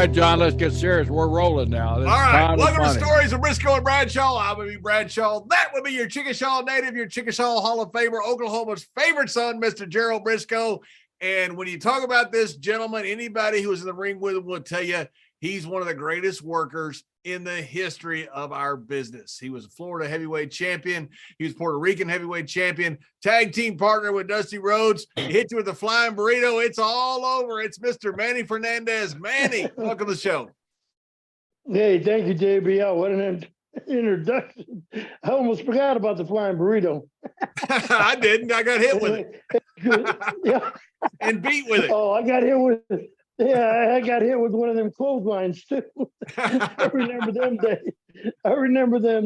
right, John, let's get serious. We're rolling now. All right. Welcome to Stories of Brisco and Bradshaw. I'm going to be Bradshaw. That would be your Chickasaw native, your Chickasaw Hall of Famer, Oklahoma's favorite son, Mr. Gerald Brisco. And when you talk about this gentleman, anybody who was in the ring with him will tell you he's one of the greatest workers in the history of our business. He was a Florida heavyweight champion. He was Puerto Rican heavyweight champion, tag team partner with Dusty Rhodes. He hit you with the flying burrito. It's all over. It's Mr. Manny Fernandez. Manny, welcome to the show. Hey, thank you, JBL. What an introduction. I almost forgot about the flying burrito. I didn't. I got hit with it. Yeah. And beat with it. Oh, I got hit with it. Yeah, I got hit with one of them clotheslines too. I remember them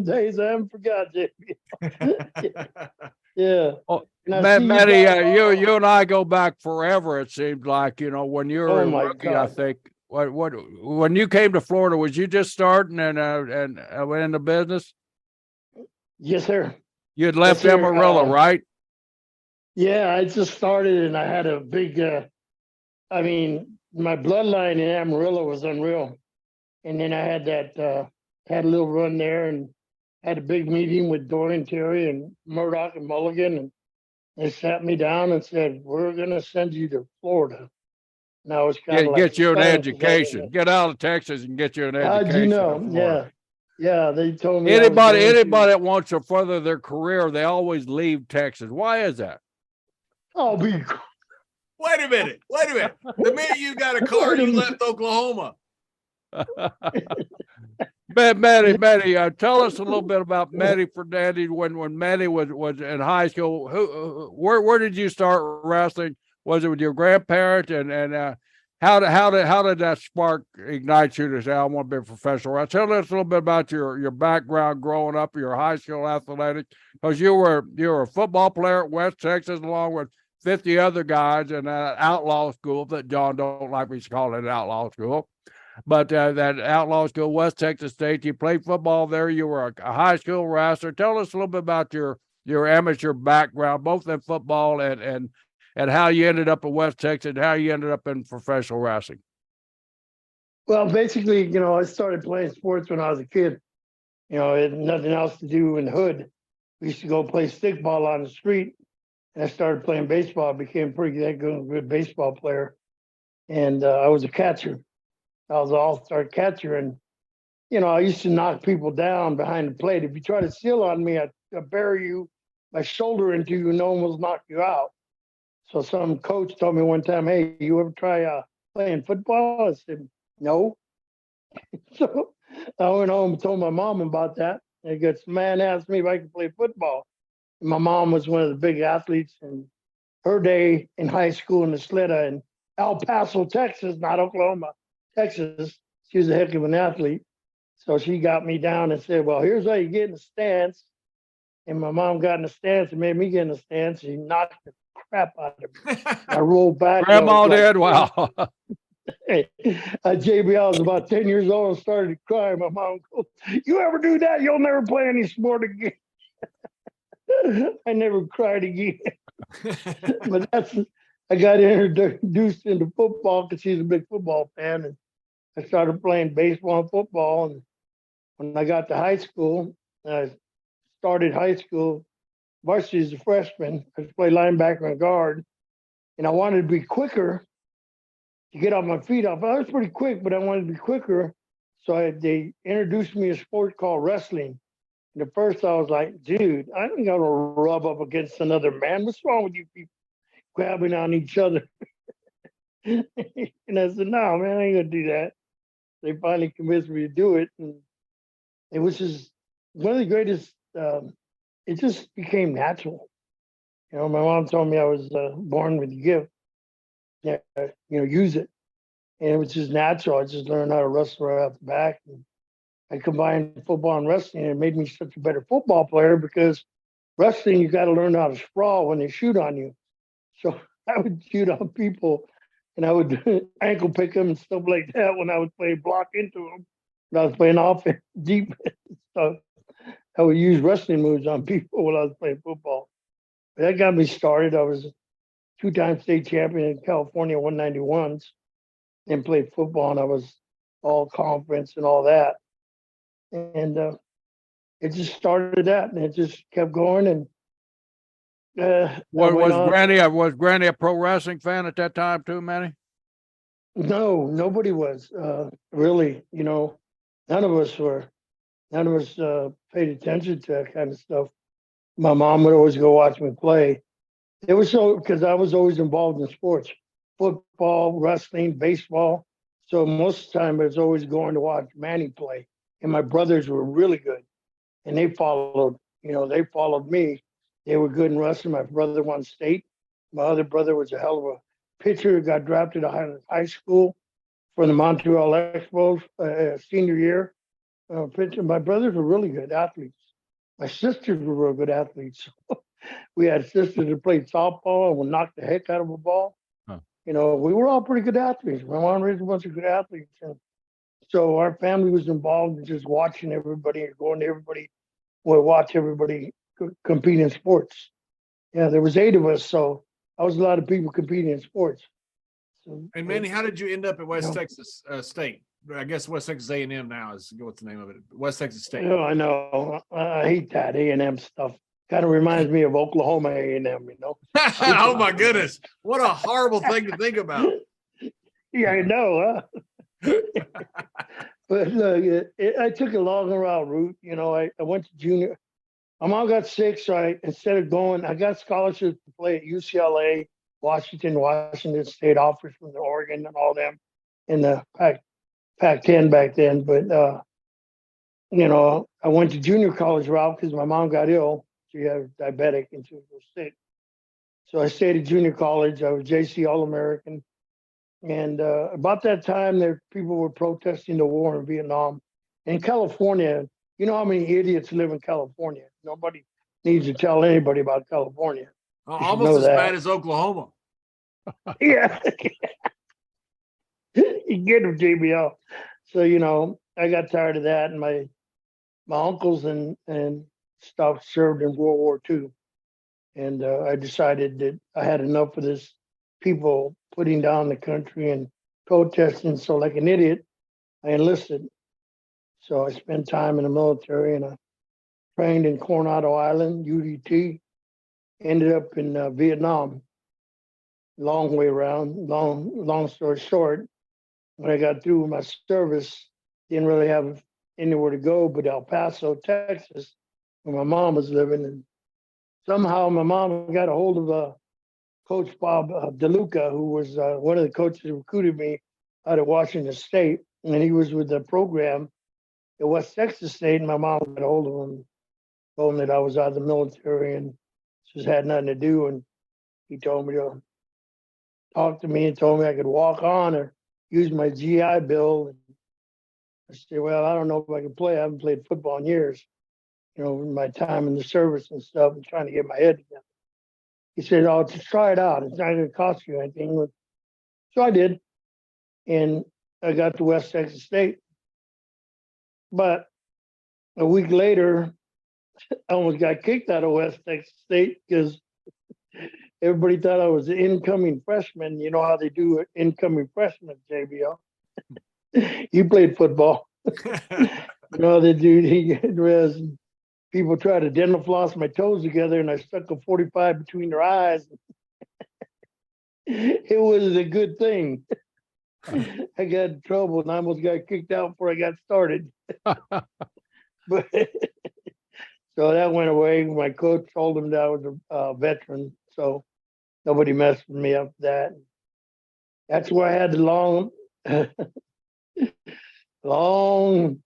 days. I haven't forgot, JBL. Yeah. Oh, Manny, you and I go back forever. It seems like, you know, when you were a rookie, God. I think. What when you came to Florida, was you just starting and went into business? Yes, sir. You had left Amarillo, right? Yeah, I just started and I had a big. My bloodline in Amarillo was unreal, and then I had had a little run there and had a big meeting with Dorian Terry and Murdoch and Mulligan, and they sat me down and said, "We're going to send you to Florida." Now it's kind of get you an education. Get out of Texas and get you an education. How'd you know? Yeah. They told me anybody that wants to further their career, they always leave Texas. Why is that? Wait a minute. The minute you got a car, you left Oklahoma. Manny, tell us a little bit about Manny Fernandez when Manny was in high school. Where did you start wrestling? Was it with your grandparents? And how did that spark ignite you to say, I want to be a professional wrestler? Tell us a little bit about your background growing up, your high school athletics, because you were a football player at West Texas along with 50 other guys in that outlaw school that John don't like me to call it an outlaw school. But that outlaw school, West Texas State, you played football there. You were a high school wrestler. Tell us a little bit about your amateur background, both in football and how you ended up at West Texas, how you ended up in professional wrestling. Well, basically, I started playing sports when I was a kid. I had nothing else to do in the hood. We used to go play stickball on the street. And I started playing baseball. I became a pretty good baseball player. And I was a catcher. I was an all-star catcher. And, I used to knock people down behind the plate. If you try to steal on me, I'd bury my shoulder into you and almost knock you out. So some coach told me one time, "Hey, you ever try playing football?" I said, "No." So I went home and told my mom about that. And the man asked me if I could play football. My mom was one of the big athletes in her day in high school in the Slida in El Paso, Texas, not Oklahoma, Texas. She was a heck of an athlete. So she got me down and said, "Well, here's how you get in the stance." And my mom got in the stance and made me get in the stance. She knocked the crap out of me. I rolled back. Grandma did? Wow. JBL was about 10 years old and started to cry. My mom goes, "You ever do that, you'll never play any sport again." I never cried again. But I got introduced into football because she's a big football fan, and I started playing baseball and football. And when I got to high school, I started high school varsity as a freshman. I was play linebacker and guard, and I wanted to be quicker to get off my feet off. I was pretty quick, but I wanted to be quicker. So they introduced me to a sport called wrestling. And at first I was like, "Dude, I ain't gonna rub up against another man. What's wrong with you people grabbing on each other?" And I said, "No, man, I ain't gonna do that." They finally convinced me to do it. And it was just one of the greatest, it just became natural. My mom told me I was born with a gift. Yeah, use it. And it was just natural. I just learned how to wrestle right off the back. And I combined football and wrestling, and it made me such a better football player because wrestling, you got to learn how to sprawl when they shoot on you. So I would shoot on people, and I would ankle pick them and stuff like that when I would play block into them. When I was playing offense, defense. So I would use wrestling moves on people when I was playing football. But that got me started. I was a two-time state champion in California 191s and played football, and I was all conference and all that. And it just started that, and it just kept going. And was Granny a pro wrestling fan at that time too, Manny? No, nobody was really. None of us were. None of us paid attention to that kind of stuff. My mom would always go watch me play. It was so because I was always involved in sports, football, wrestling, baseball. So most of the time I was always going to watch Manny play. And my brothers were really good. And they followed me. They were good in wrestling. My brother won state. My other brother was a hell of a pitcher, got drafted out of high school for the Montreal Expos senior year. Pitcher. My brothers were really good athletes. My sisters were real good athletes. We had sisters that played softball and would knock the heck out of a ball. Huh. We were all pretty good athletes. My mom raised a bunch of good athletes. And so our family was involved in just watching everybody and going to everybody. We'd watch everybody compete in sports. Yeah, there was 8 of us, so I was a lot of people competing in sports. So, and Manny, how did you end up at West Texas State? I guess West Texas A&M now is what's the name of it? West Texas State. Oh, I know. I hate that A&M stuff. Kind of reminds me of Oklahoma A&M, Oh my goodness. What a horrible thing to think about. Yeah, I know, huh? But look, I took a long route. I went to junior. My mom got sick, so instead of going, I got scholarships to play at UCLA, Washington State offers from the Oregon and all them in the Pac-10 back then. But, I went to junior college route because my mom got ill. She had diabetic and she was sick. So I stayed at junior college. I was JC All-American. And about that time, people were protesting the war in Vietnam. In California, you know how many idiots live in California? Nobody needs to tell anybody about California. Almost as bad as Oklahoma. Yeah. You get them, JBL. So, I got tired of that. And my uncles and stuff served in World War II. And I decided that I had enough of this people putting down the country and protesting. So like an idiot, I enlisted. So I spent time in the military and I trained in Coronado Island, UDT, ended up in Vietnam. Long way around, long story short, when I got through with my service, didn't really have anywhere to go but El Paso, Texas, where my mom was living. And somehow my mom got a hold of Coach Bob DeLuca, who was one of the coaches who recruited me out of Washington State. And he was with the program at West Texas State. And my mom got a hold of him, told him that I was out of the military and just had nothing to do. And he told me to talk to me and told me I could walk on or use my GI Bill. And I said, well, I don't know if I can play. I haven't played football in years, in my time in the service and stuff and trying to get my head together. He said, oh, just try it out. It's not going to cost you anything. So I did. And I got to West Texas State. But a week later, I almost got kicked out of West Texas State because everybody thought I was an incoming freshman. You know how they do incoming freshmen, JBL. You played football. They do. People try to dental floss my toes together, and I stuck a 45 between their eyes. It was a good thing. I got in trouble and I almost got kicked out before I got started. But so that went away. My coach told him that I was a veteran, so nobody messed with me after that. That's where I had the long,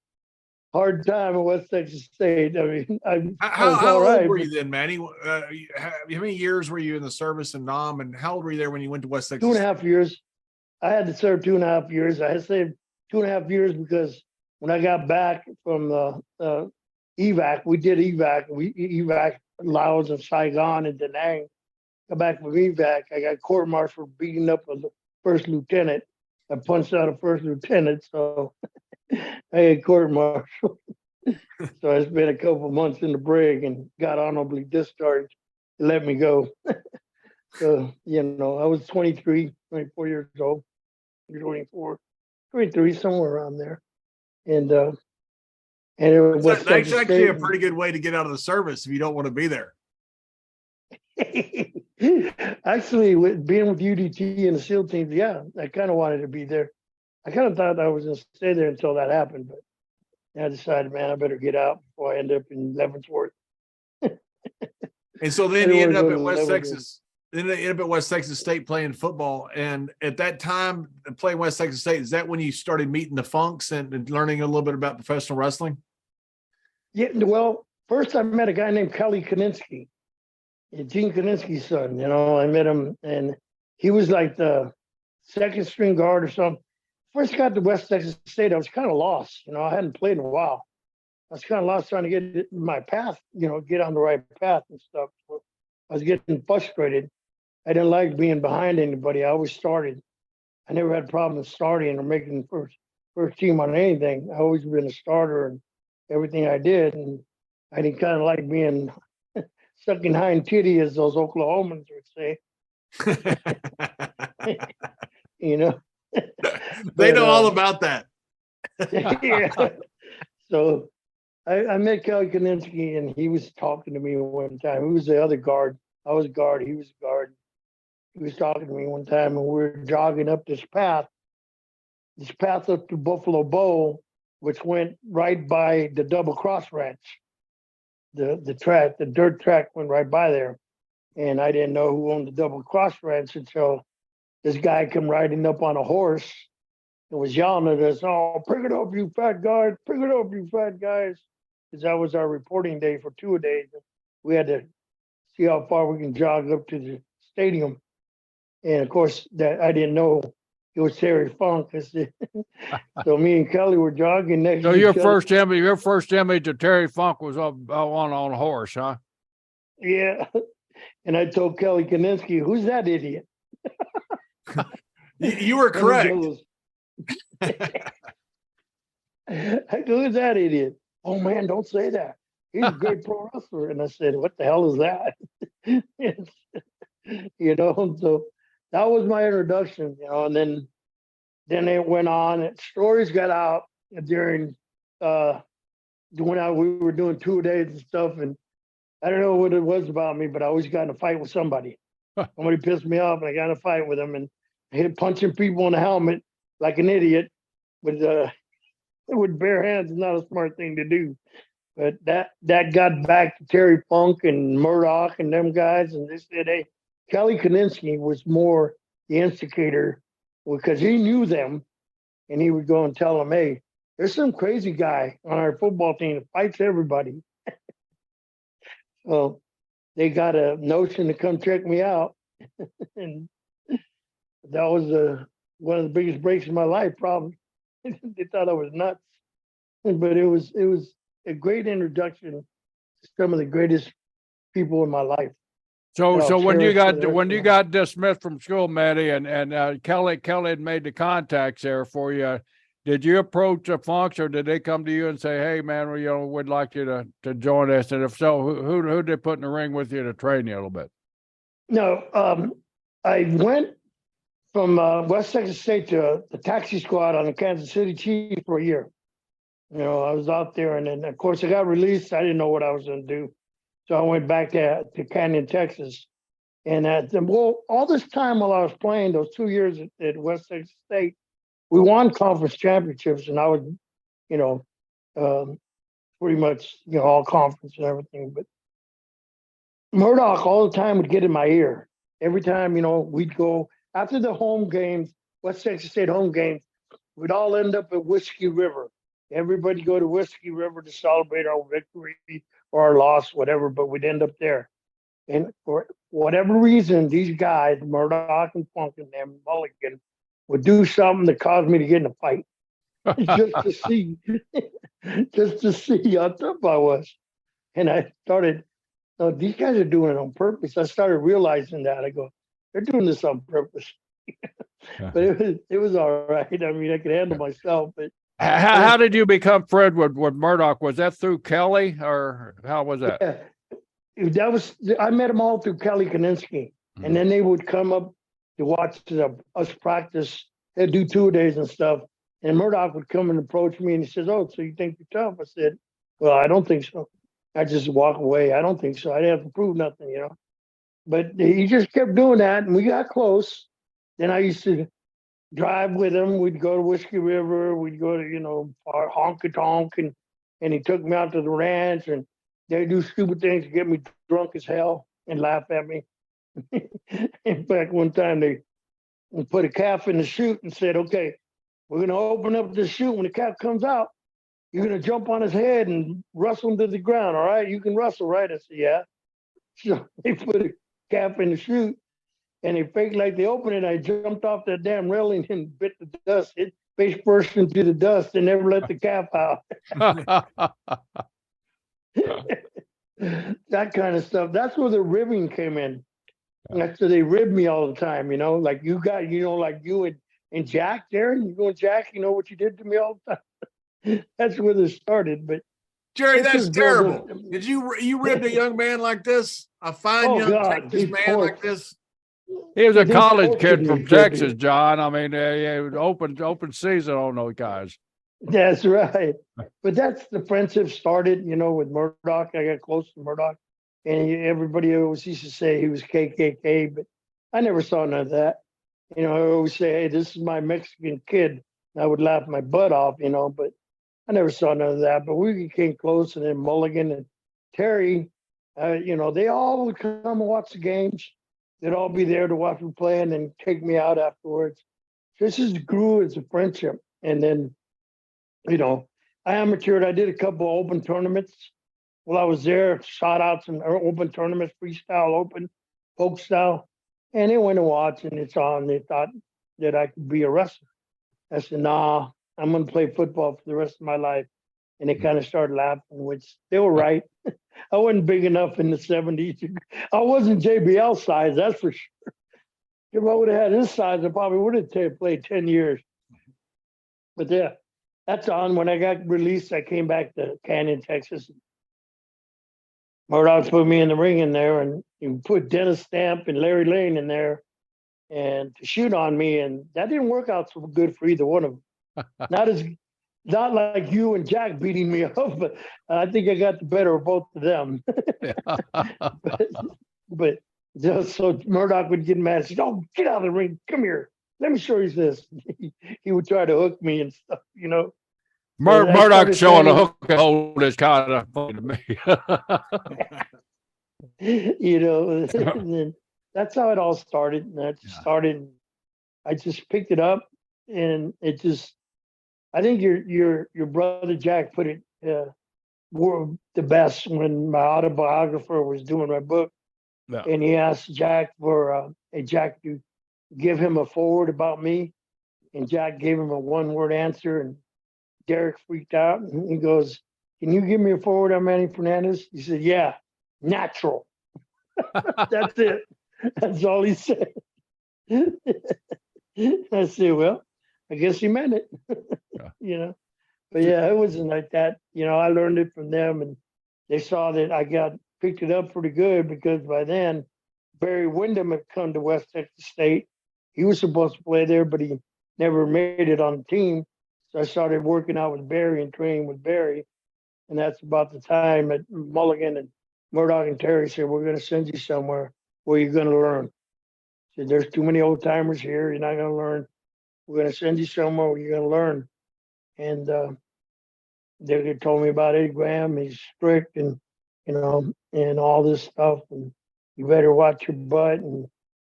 hard time at West Texas State. I mean, how old were you then, Manny? How many years were you in the service in Nam, and how old were you there when you went to West Texas? 2.5 years. I had to serve 2.5 years. I had to save 2.5 years because when I got back from the evac, we did evac. We evac Laos and Saigon and Da Nang. Got back from evac. I got court-martialed for beating up a first lieutenant. I punched out a first lieutenant, so I had court-martialed. So I spent a couple of months in the brig and got honorably discharged. They let me go. So, I was 24 years old. 24. 23, somewhere around there. And it was That's Texas actually a State. pretty good way to get out of the service if you don't want to be there. Actually, being with UDT and the SEAL teams, yeah, I kind of wanted to be there. I kind of thought I was going to stay there until that happened, but I decided, man, I better get out before I end up in Leavenworth. And so then you ended up at West Texas. Then they ended up at West Texas State playing football. And at that time, playing West Texas State, is that when you started meeting the Funks and learning a little bit about professional wrestling? Yeah, well, first I met a guy named Kelly Kaninsky, Gene Kaninsky's son. You know, I met him, and he was like the second string guard or something. First got to West Texas State, I was kind of lost. You know, I hadn't played in a while. I was kind of lost trying to get my path, you know, get on the right path and stuff. So I was getting frustrated. I didn't like being behind anybody. I always started. I never had problems starting or making first team on anything. I always been a starter and everything I did. And I didn't kind of like being stuck in hind titty, as those Oklahomans would say. You know, they know all about that. Yeah. So I met Kelly Kaninsky, and he was talking to me one time. He was the other guard. I was guard. He was guard. He was talking to me one time, and we were jogging up this path up to Buffalo Bowl, which went right by the Double Cross Ranch. The track, the dirt track went right by there. And I didn't know who owned the Double Cross Ranch until this guy come riding up on a horse and was yelling at us, "Oh, pick it up, you fat guys, pick it up, you fat guys." Because that was our reporting day for 2 days. We had to see how far we can jog up to the stadium. And of course, that I didn't know it was Terry Funk. So me and Kelly were jogging next So to your each other. your first image of Terry Funk was on a horse, huh? Yeah. And I told Kelly Kaninsky, "Who's that idiot?" You were correct. I go, "Who's that idiot?" "Oh man, don't say that. He's a great pro wrestler." And I said, "What the hell is that?" You know, so that was my introduction, you know, and then it went on. And stories got out during when we were doing 2 days and stuff, and I don't know what it was about me, but I always got in a fight with somebody. Somebody pissed me off, and I got in a fight with them, and I hit punching people in the helmet like an idiot with bare hands is not a smart thing to do. But that got back to Terry Funk and Murdoch and them guys, and they said, "Hey, Kelly Kaninsky was more the instigator because he knew them, and he would go and tell them, 'Hey, there's some crazy guy on our football team that fights everybody.'" So they got a notion to come check me out, and that was one of the biggest breaks in my life. Probably they thought I was nuts, but it was a great introduction to some of the greatest people in my life. So when you cherish got dismissed from school, Manny, and Kelly had made the contacts there for you, did you approach the Funks, or did they come to you and say, "Hey man, we'd like you to join us"? And if so, who did they put in the ring with you to train you a little bit? No, I went from West Texas State to the taxi squad on the Kansas City Chiefs for a year. You know, I was out there, and then of course I got released. I didn't know what I was going to do, so I went back to Canyon, Texas. And all this time while I was playing those 2 years at West Texas State, we won conference championships, and I was, you know, pretty much, you know, all conference and everything. But Murdoch all the time would get in my ear. Every time, you know, we'd go after the home games, West Texas State home games, we'd all end up at Whiskey River. Everybody go to Whiskey River to celebrate our victory or our loss, whatever, but we'd end up there. And for whatever reason, these guys, Murdoch and Funk and them, Mulligan, would do something that caused me to get in a fight. just to see how tough I was. And I started, oh, these guys are doing it on purpose. I started realizing that. I go, they're doing this on purpose. But it was all right. I mean, I could handle myself. But how did you become friends with Murdoch? Was that through Kelly, or how was that? Yeah, I met them all through Kelly Kaninsky. And then they would come up to watch us practice. They'd do 2 days and stuff. And Murdoch would come and approach me and he says, "Oh, so you think you're tough?" I said, "Well, I don't think so." I just walk away. I don't think so. I didn't have to prove nothing, you know. But he just kept doing that, and we got close. Then I used to drive with him. We'd go to Whiskey River. We'd go to, our honky tonk, and he took me out to the ranch, and they do stupid things to get me drunk as hell and laugh at me. In fact, one time they put a calf in the chute and said, "Okay, we're going to open up the chute. When the calf comes out, you're going to jump on his head and rustle him to the ground. All right, you can rustle, right?" I said, "Yeah." So they put a calf in the chute, and they faked like they opened it. I jumped off that damn railing and bit the dust. It face first into the dust and never let the calf out. That kind of stuff. That's where the ribbing came in. That's where they ribbed me all the time, like you got, like you and Jack there, and you and Jack, what you did to me all the time. That's where this started. But Jerry, that's terrible. Did you ribbed a young man like this? A fine young Texas man like this? He was a college kid from Texas, John. I mean, it was open season on those guys. That's right. But that's the friendship started, with Murdoch. I got close to Murdoch, and everybody always used to say he was KKK, but I never saw none of that. I always say, "Hey, this is my Mexican kid." And I would laugh my butt off, but I never saw none of that. But we became close, and then Mulligan and Terry, they all would come and watch the games. They'd all be there to watch me play and then take me out afterwards. This just grew as a friendship. And then, I amateured. I did a couple of open tournaments while I was there, shot out some open tournaments, freestyle open, folk style. And they went to watch, and it's on. They thought that I could be a wrestler. I said, "Nah, I'm going to play football for the rest of my life." And they kind of started laughing, which they were right. I wasn't big enough in the 70s. I wasn't JBL size, that's for sure. If I would have had his size, I probably would have played 10 years. But yeah, that's on. When I got released, I came back to Canyon, Texas. Murdoch put me in the ring in there, and he put Dennis Stamp and Larry Lane in there and to shoot on me. And that didn't work out so good for either one of them. Not like you and Jack beating me up, but I think I got the better of both of them. but so Murdoch would get mad and say, "Oh, get out of the ring. Come here. Let me show you this." He would try to hook me and stuff, Murdoch showing a hook and hold is kind of funny to me. And that's how it all started. And that started. I just picked it up, and it just. I think your brother Jack put it the best when my autobiographer was doing my book, and he asked Jack for Jack to give him a forward about me, and Jack gave him a one-word answer, and Derek freaked out, and he goes, "Can you give me a forward on Manny Fernandez?" He said, "Yeah, natural." That's it. That's all he said. I said, "Well, I guess he meant it." But yeah, it wasn't like that. I learned it from them, and they saw that I picked it up pretty good, because by then Barry Windham had come to West Texas State. He was supposed to play there, but he never made it on the team. So I started working out with Barry and training with Barry. And that's about the time that Mulligan and Murdoch and Terry said, "We're going to send you somewhere where you're going to learn." I said, "There's too many old timers here. You're not going to learn. We're going to send you somewhere where you're going to learn." And they told me about Eddie Graham. He's strict and all this stuff. And you better watch your butt and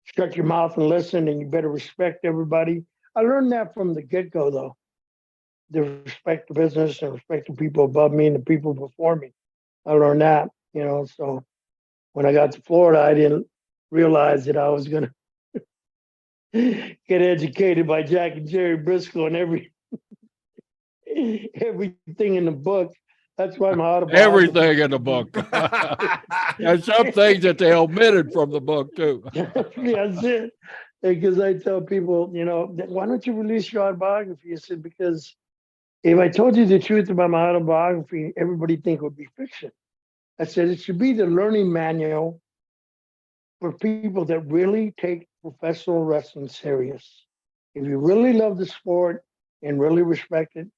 shut your mouth and listen. And you better respect everybody. I learned that from the get-go, though. The respect the business and respect the people above me and the people before me. I learned that, So when I got to Florida, I didn't realize that I was going to get educated by Jack and Jerry Brisco and everything in the book. That's why my autobiography. Everything in the book. And some things that they omitted from the book too. That's it. Because I tell people, "Why don't you release your autobiography?" I said, "Because if I told you the truth about my autobiography, everybody think it would be fiction." I said, "It should be the learning manual for people that really take professional wrestling serious. If you really love the sport and really respect it.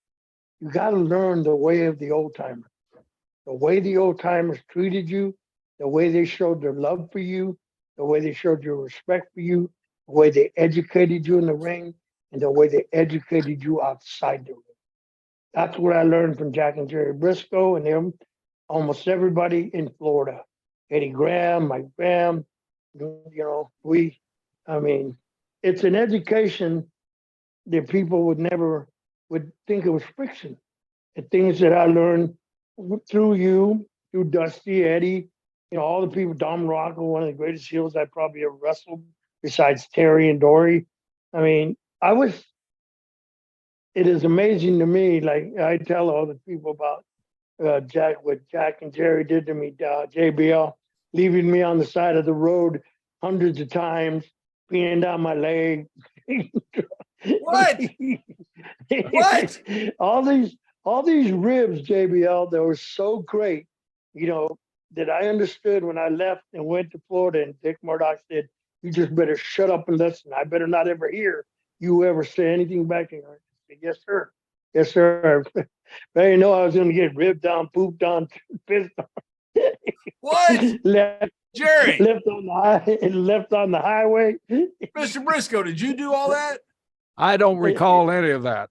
You got to learn the way of the old timers, the way the old timers treated you, the way they showed their love for you, the way they showed their respect for you, the way they educated you in the ring, and the way they educated you outside the ring. That's what I learned from Jack and Jerry Brisco and them, almost everybody in Florida. Eddie Graham, Mike Graham, I mean, it's an education that people would think it was fiction. The things that I learned through you, through Dusty, Eddie, all the people, Dom Rocco, one of the greatest heels I probably ever wrestled, besides Terry and Dory. I mean, it is amazing to me, like I tell all the people about what Jack and Jerry did to me, JBL, leaving me on the side of the road hundreds of times, peeing down my leg. What? What? All these ribs, JBL, that were so great, that I understood when I left and went to Florida, and Dick Murdoch said, "You just better shut up and listen. I better not ever hear you ever say anything back to her." I said, "Yes, sir. Yes, sir." But I didn't know I was going to get ribbed on, pooped on, pissed on. What? Jerry. Left on the highway. Mr. Brisco, did you do all that? I don't recall any of that.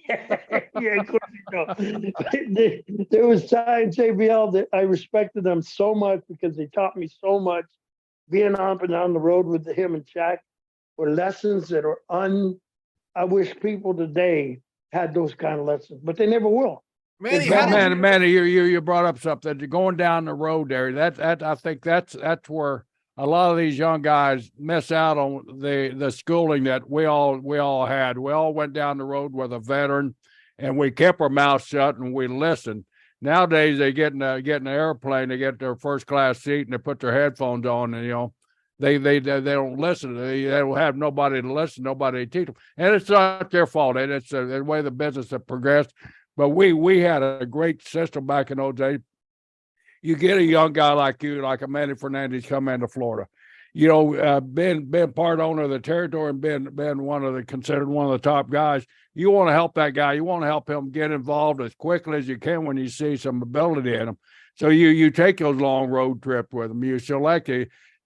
Yeah, of course you don't. There was times, JBL, that I respected them so much because they taught me so much. Being up and down the road with him and Jack were lessons that are I wish people today had those kind of lessons, but they never will. Manny, Manny, you brought up something. You're going down the road there. I think that's where a lot of these young guys miss out on the schooling that we all had. We all went down the road with a veteran, and we kept our mouths shut and we listened. Nowadays, they get in an airplane, they get their first class seat, and they put their headphones on, and they don't listen. They don't have nobody to listen, nobody to teach them, and it's not their fault. And it's the way the business has progressed. But we had a great system back in those days. You get a young guy like you, like a Manny Fernandez, come into Florida. Being part owner of the territory and being considered one of the top guys, you want to help that guy. You want to help him get involved as quickly as you can when you see some ability in him. So you take those long road trips with him. You select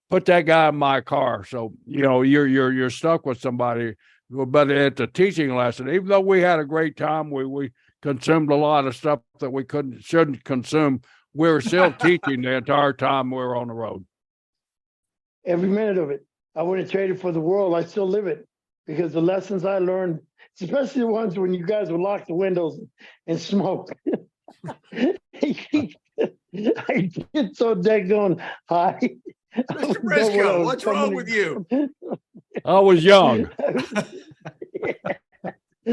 put that guy in my car. So you're stuck with somebody. But it's a teaching lesson. Even though we had a great time, we consumed a lot of stuff that we shouldn't consume. We were still teaching the entire time we were on the road. Every minute of it. I wouldn't trade it for the world. I still live it because the lessons I learned, especially the ones when you guys would lock the windows and smoke. I get so daggone high. Mr. Brisco, what's wrong with you? I was young.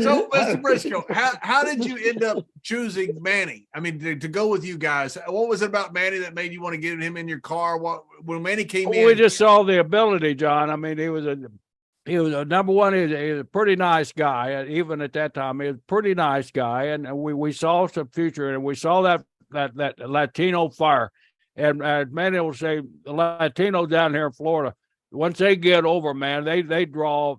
So, Mr. Brisco, how did you end up choosing Manny? I mean, to go with you guys. What was it about Manny that made you want to get him in your car? When Manny came in? We just saw the ability, John. I mean, he was a number one. He was a pretty nice guy. Even at that time, he was a pretty nice guy, and we saw some future, and we saw that Latino fire. And Manny will say, the Latinos down here in Florida, once they get over, man, they draw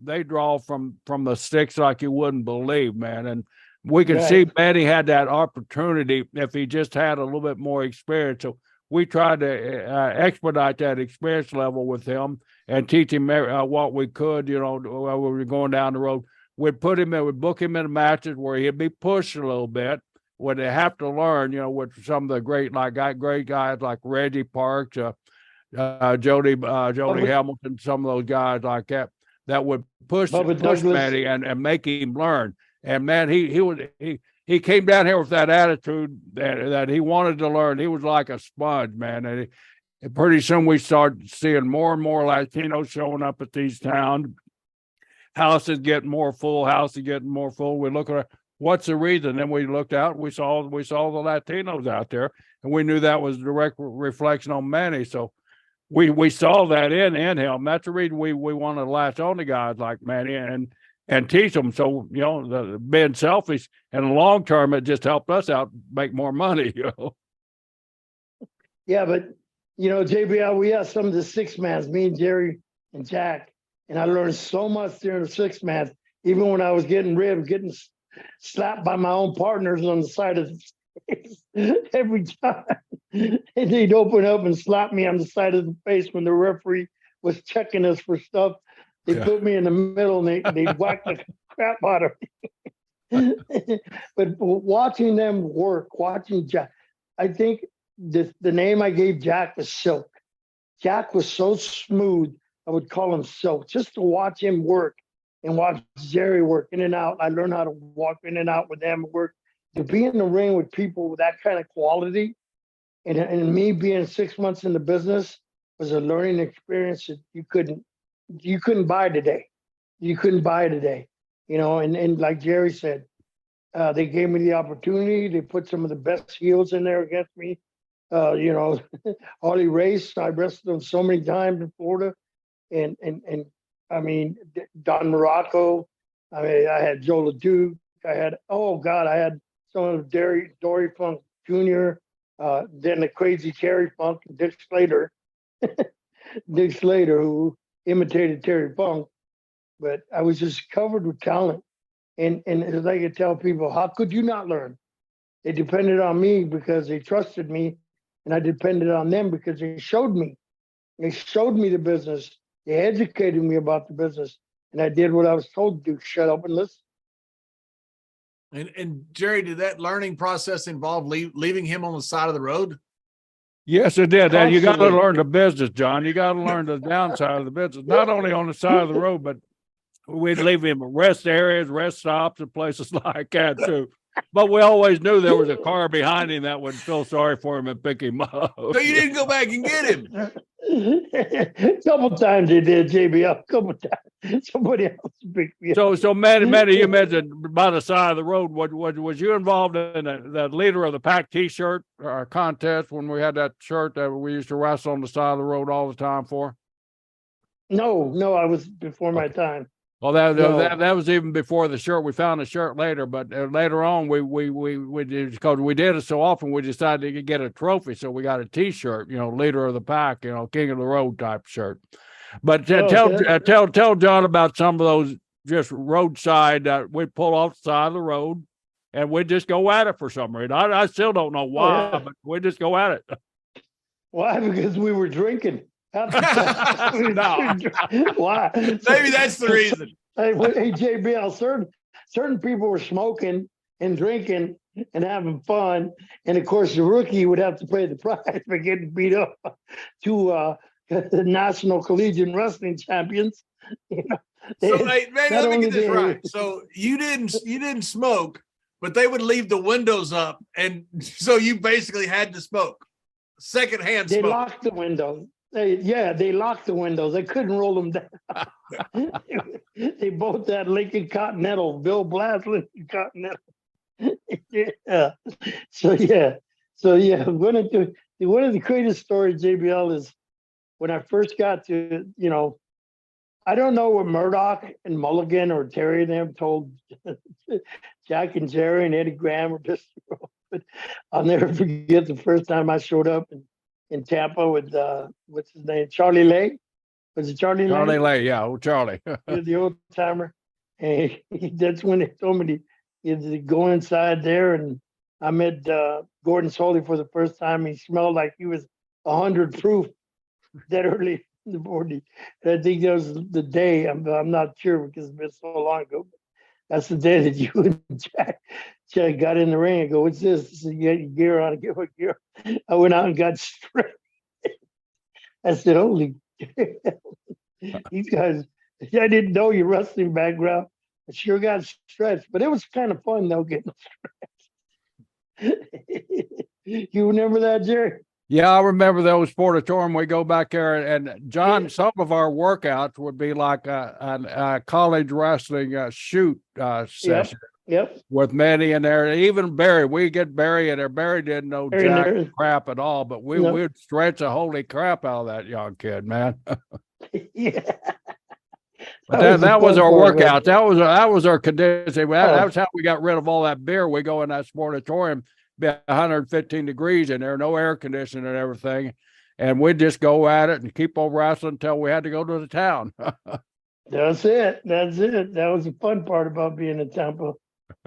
from the sticks like you wouldn't believe, man. And we could see Manny had that opportunity if he just had a little bit more experience. So we tried to expedite that experience level with him and teach him what we could, while we were going down the road. We'd book him in matches where he'd be pushed a little bit, where they have to learn, with some of the great guys like Reggie Parks, Jody Hamilton, some of those guys like that would push Manny and make him learn. And man, he came down here with that attitude that he wanted to learn. He was like a sponge, man. And pretty soon we started seeing more and more Latinos showing up at these towns. Houses getting more full. We look at what's the reason? Then we looked out. We saw the Latinos out there, and we knew that was a direct reflection on Manny. So we saw that in him. That's the reason we want to latch on to guys like Manny and teach them. So being selfish in the long term, it just helped us out make more money. Yeah, but JBL, we had some of the six mans, me and Jerry and Jack, and I learned so much during the six mans. even when I was getting ribbed, getting slapped by my own partners on the side of the face every time. And they'd open up and slap me on the side of the face when the referee was checking us for stuff. They put me in the middle and they'd whack the crap out of me. But watching them work, watching Jack, I think the name I gave Jack was Silk. Jack was so smooth, I would call him Silk, just to watch him work and watch Jerry work in and out. I learned how to walk in and out with them, work. To be in the ring with people with that kind of quality, and me being 6 months in the business was a learning experience that you couldn't buy today. You couldn't buy today, you know. And like Jerry said, they gave me the opportunity. They put some of the best heels in there against me. You know, Harley Race, I wrestled him so many times in Florida, and I mean Don Morocco. I mean, I had Joe LeDuc. I had I had some of Dory Funk Jr. Then the Crazy Terry Funk, Dick Slater. Dick Slater, who imitated Terry Funk, but I was just covered with talent. And as I could tell people, how could you not learn? They depended on me because they trusted me, and I depended on them because they showed me. They showed me the business. They educated me about the business, and I did what I was told to do: shut up and listen. And Jerry, did that learning process involve leaving him on the side of the road? Yes, it did. And you got to Constantly. learn the business, John. You got to learn the downside of the business, not only on the side of the road, but we'd leave him at rest areas, rest stops, and places like that too. But we always knew there was a car behind him that would feel sorry for him and pick him up. So you didn't go back and get him? A couple times they did, JBL. A couple times. Somebody else picked me up. So Manny, you mentioned by the side of the road. Was you involved in the leader of the pack T-shirt contest when we had that shirt that we used to wrestle on the side of the road all the time for? No, I was before my time. Well, that was even before the shirt. We found the shirt later, but later on we because we did it so often, we decided to get a trophy. So we got a T-shirt, you know, leader of the pack, you know, king of the road type shirt. But tell John about some of those just roadside that we'd pull off the side of the road, and we'd just go at it for some reason. I still don't know why, but we'd just go at it. Why? Because we were drinking. No. Why? Maybe that's the reason. Hey, JBL, certain people were smoking and drinking and having fun, and of course the rookie would have to pay the price for getting beat up to the National Collegiate Wrestling Champions. You know, so hey, man, let me get this right. So you didn't smoke, but they would leave the windows up, and so you basically had to smoke. Secondhand smoke. They locked the windows. They locked the windows. They couldn't roll them down. They both had Lincoln Continental, Bill Blass Lincoln Continental. Yeah. So one of the greatest stories, JBL, is when I first got to, you know, I don't know what Murdoch and Mulligan or Terry and them told Jack and Jerry and Eddie Graham or just, but I'll never forget the first time I showed up in Tampa with what's his name, Charlie Lay. Was it Charlie Lay? Charlie Lay, yeah, old Charlie, the old timer. And that's when they told me to go inside there, and I met Gordon Soley for the first time. He smelled like he was 100 proof that early in the morning. And I think that was the day. I'm not sure because it's been so long ago. But that's the day that you and Jack got in the ring and go, "What's this?" He said, "You got your gear on." I get my gear. I went out and got straight. I said, "Holy, these guys!" I didn't know your wrestling background. I sure got stretched, but it was kind of fun though getting stretched. You remember that, Jerry? Yeah, I remember the old sportatorium. We go back there, and John, some of our workouts would be like a college wrestling shoot session. Yep. With Manny in there, even Barry. We get Barry in there. Barry didn't know jack crap at all, but we'd stretch the holy crap out of that young kid, man. Yeah. But that was our workout. That was our conditioning. That was how we got rid of all that beer. We go in that sportatorium, be 115 degrees in there, no air conditioning and everything, and we'd just go at it and keep on wrestling until we had to go to the town. That's it. That's it. That was the fun part about being in Tampa,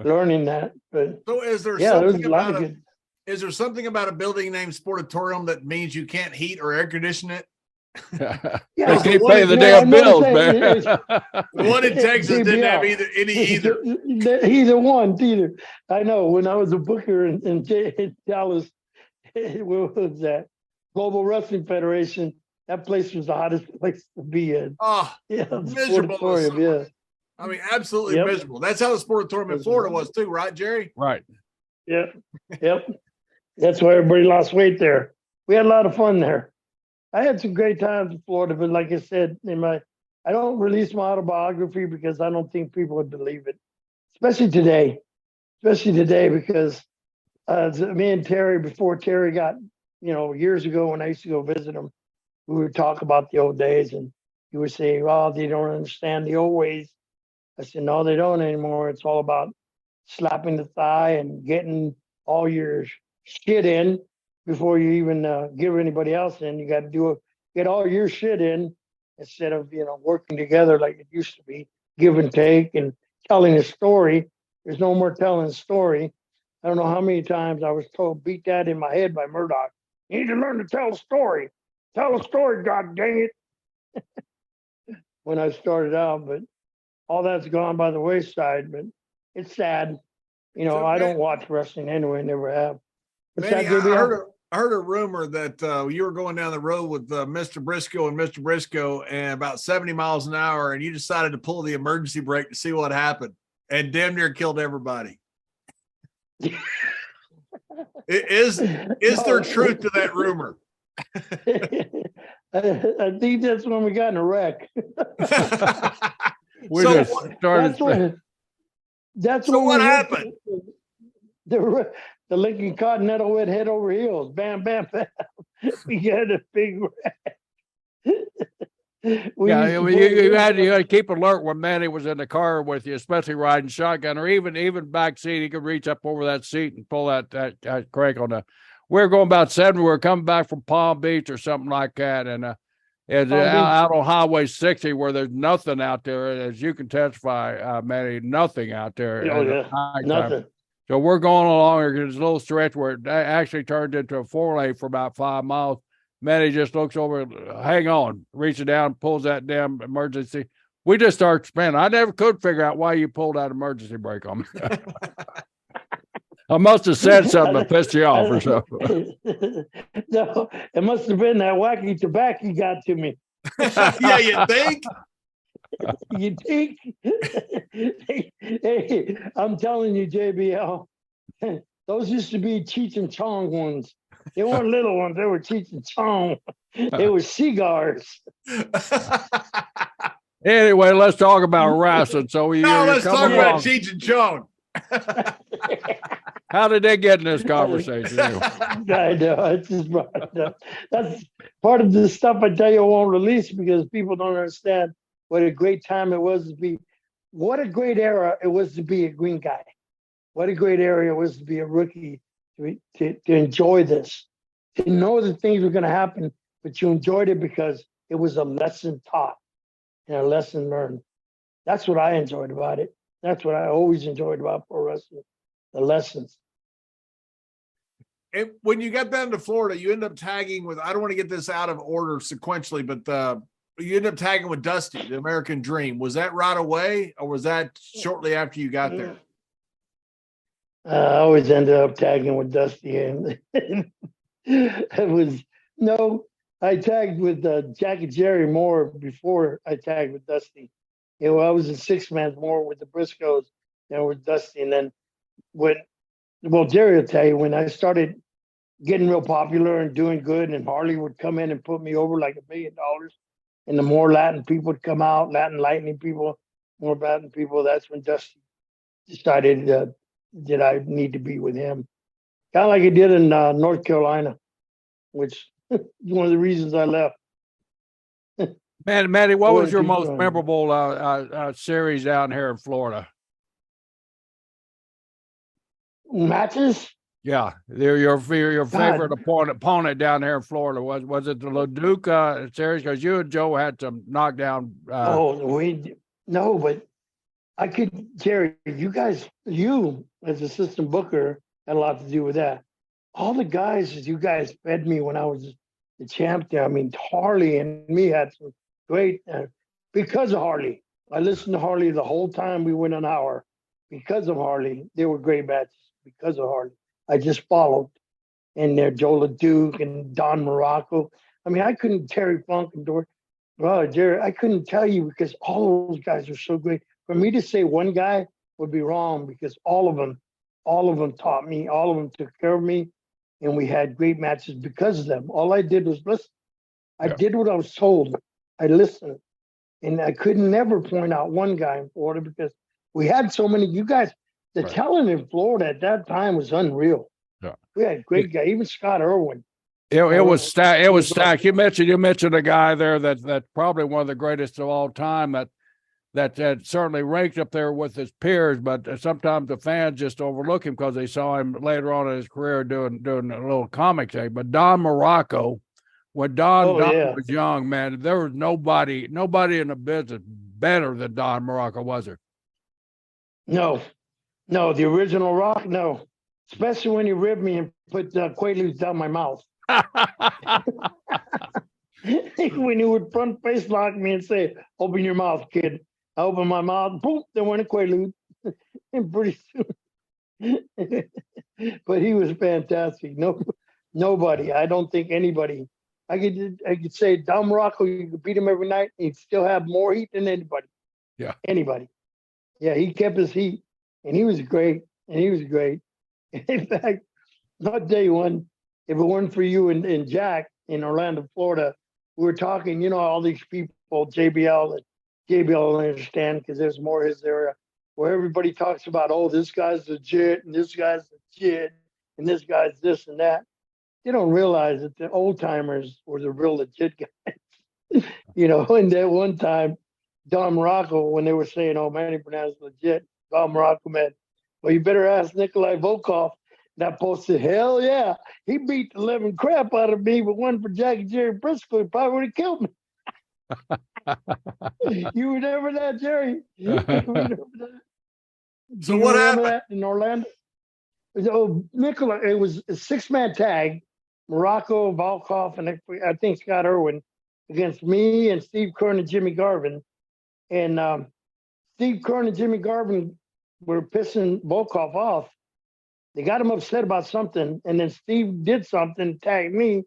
learning that. But So is there yeah, there was something a lot about of it? good. Is there something about a building named Sportatorium that means you can't heat or air condition it? They Yeah, can't one pay in- the I damn noticed bills, that man. The one in Texas didn't have any either. Either one, either. I know when I was a booker in Dallas, what was that? Global Wrestling Federation. That place was the hottest place to be in. Oh, Yeah, the miserable in the Sportatorium, summer. yeah. I mean, absolutely Yep. miserable. That's how the Sportatorium in Florida was too, right, Jerry? Right. Yep. Yep. That's why everybody lost weight there. We had a lot of fun there. I had some great times in Florida, but like I said, I don't release my autobiography because I don't think people would believe it, especially today. Especially today, because me and Terry, before Terry got, years ago when I used to go visit him, we would talk about the old days, and he would say, "Well, they don't understand the old ways." I said, "No, they don't anymore. It's all about slapping the thigh and getting all your shit in before you even give anybody else in. You got to get all your shit in instead of working together like it used to be, give and take and telling a story. There's no more telling a story. I don't know how many times I was told, beat that in my head by Murdoch. You need to learn to tell a story. Tell a story, God dang it." When I started out, but all that's gone by the wayside. But it's sad. So, I don't watch wrestling anyway, never have. What's Manny, that, JBL? I heard a rumor that you were going down the road with Mr. Briscoe and Mr. Briscoe and about 70 miles an hour, and you decided to pull the emergency brake to see what happened, and damn near killed everybody. Is there truth to that rumor? I think that's when we got in a wreck. We So just what- started. That's So when what we hit happened? The Lincoln Continental went head over heels. Bam, bam, bam. We got a big wreck. Yeah, you had to keep alert when Manny was in the car with you, especially riding shotgun, or even back seat. He could reach up over that seat and pull that crank on the. We were going about 70. We were coming back from Palm Beach or something like that, and it's out on Highway 60 where there's nothing out there, as you can testify, Manny. Nothing out there. Oh yeah, nothing. So we're going along. There's a little stretch where it actually turned into a 4-lane for about 5 miles. Manny just looks over, hang on, reaches down, pulls that damn emergency. We just start spinning. I never could figure out why you pulled that emergency brake on me. I must have said something that pissed you off or something. No, it must have been that wacky tobacco got to me. Yeah, you think? You think? Hey, I'm telling you, JBL, those used to be Cheech and Chong ones. They weren't little ones. They were Cheech and Chong. They were cigars. Anyway, let's talk about wrestling. So let's talk about Cheech and Chong. How did they get in this conversation? I know. It's just that's part of the stuff I tell you I won't release because people don't understand what a great time it was to be. What a great era it was to be a green guy. What a great era it was to be a rookie, to enjoy this, to know that things were going to happen, but you enjoyed it because it was a lesson taught and a lesson learned. That's what I enjoyed about it. That's what I always enjoyed about pro wrestling, the lessons. And when you got down to Florida, you end up tagging with, I don't want to get this out of order sequentially, but you end up tagging with Dusty, the American Dream. Was that right away or was that shortly after you got there? I always ended up tagging with Dusty. And I tagged with Jack and Jerry more before I tagged with Dusty. I was in 6 months more with the Briscoes than with Dusty. And then Jerry will tell you, when I started getting real popular and doing good, and Harley would come in and put me over like $1 million, and the more Latin people would come out, Latin Lightning people, more Latin people, that's when Dusty decided that I need to be with him. Kind of like he did in North Carolina, which is one of the reasons I left. Manny, what was your most memorable series down here in Florida? Matches? Yeah, they're your favorite God, opponent down here in Florida. Was it the LaDuca series? Because you and Joe had some knockdown. no, but I could, Jerry, you as assistant booker had a lot to do with that. All the guys that you guys fed me when I was the champ there. I mean, Harley and me had some great, because of Harley. I listened to Harley the whole time we went an hour because of Harley. They were great matches because of Harley. I just followed. And there, Joe LaDuke and Don Morocco. I mean, I couldn't, Terry Funk and Dor. Well, Jerry, I couldn't tell you because all those guys are so great. For me to say one guy would be wrong because all of them taught me, all of them took care of me, and we had great matches because of them. All I did was listen. I did what I was told. I listened, and I could never point out one guy in Florida because we had so many. You guys, the talent in Florida at that time was unreal. Yeah. We had great guys, even Scott Irwin. It was stacked. It was stacked. You mentioned a guy there that's probably one of the greatest of all time that certainly ranked up there with his peers, but sometimes the fans just overlook him because they saw him later on in his career doing a little comic thing. But Don Morocco, when Don was young, man, there was nobody in the business better than Don Morocco, was there? No, the original Rock, no. Especially when he ribbed me and put Quaaludes down my mouth. When he would front face lock me and say, "Open your mouth, kid." I opened my mouth, boom, there went a Quaalude. And pretty soon. But he was fantastic. Nobody, I don't think anybody. I could say Don Morocco, you could beat him every night, and he'd still have more heat than anybody. Yeah. Anybody. Yeah, he kept his heat, and he was great. In fact, I'll tell you one, if it weren't for you and Jack in Orlando, Florida, we were talking, all these people, JBL will understand because there's more his area where everybody talks about, oh, this guy's legit and this guy's legit and this guy's this and that. You don't realize that the old timers were the real legit guys. And that one time, Don Morocco, when they were saying, oh, Manny Fernandez is legit, Don Morocco meant, well, you better ask Nikolai Volkov. And I posted, hell yeah, he beat the living crap out of me, but one for Jackie Jerry Brisco, he probably would have killed me. You remember that, Jerry? So what happened? That in Orlando? Nikolai, it was a 6-man tag, Morocco, Volkov, and I think Scott Irwin against me and Steve Kern and Jimmy Garvin. And Steve Kern and Jimmy Garvin were pissing Volkov off. They got him upset about something, and then Steve did something, tagged me.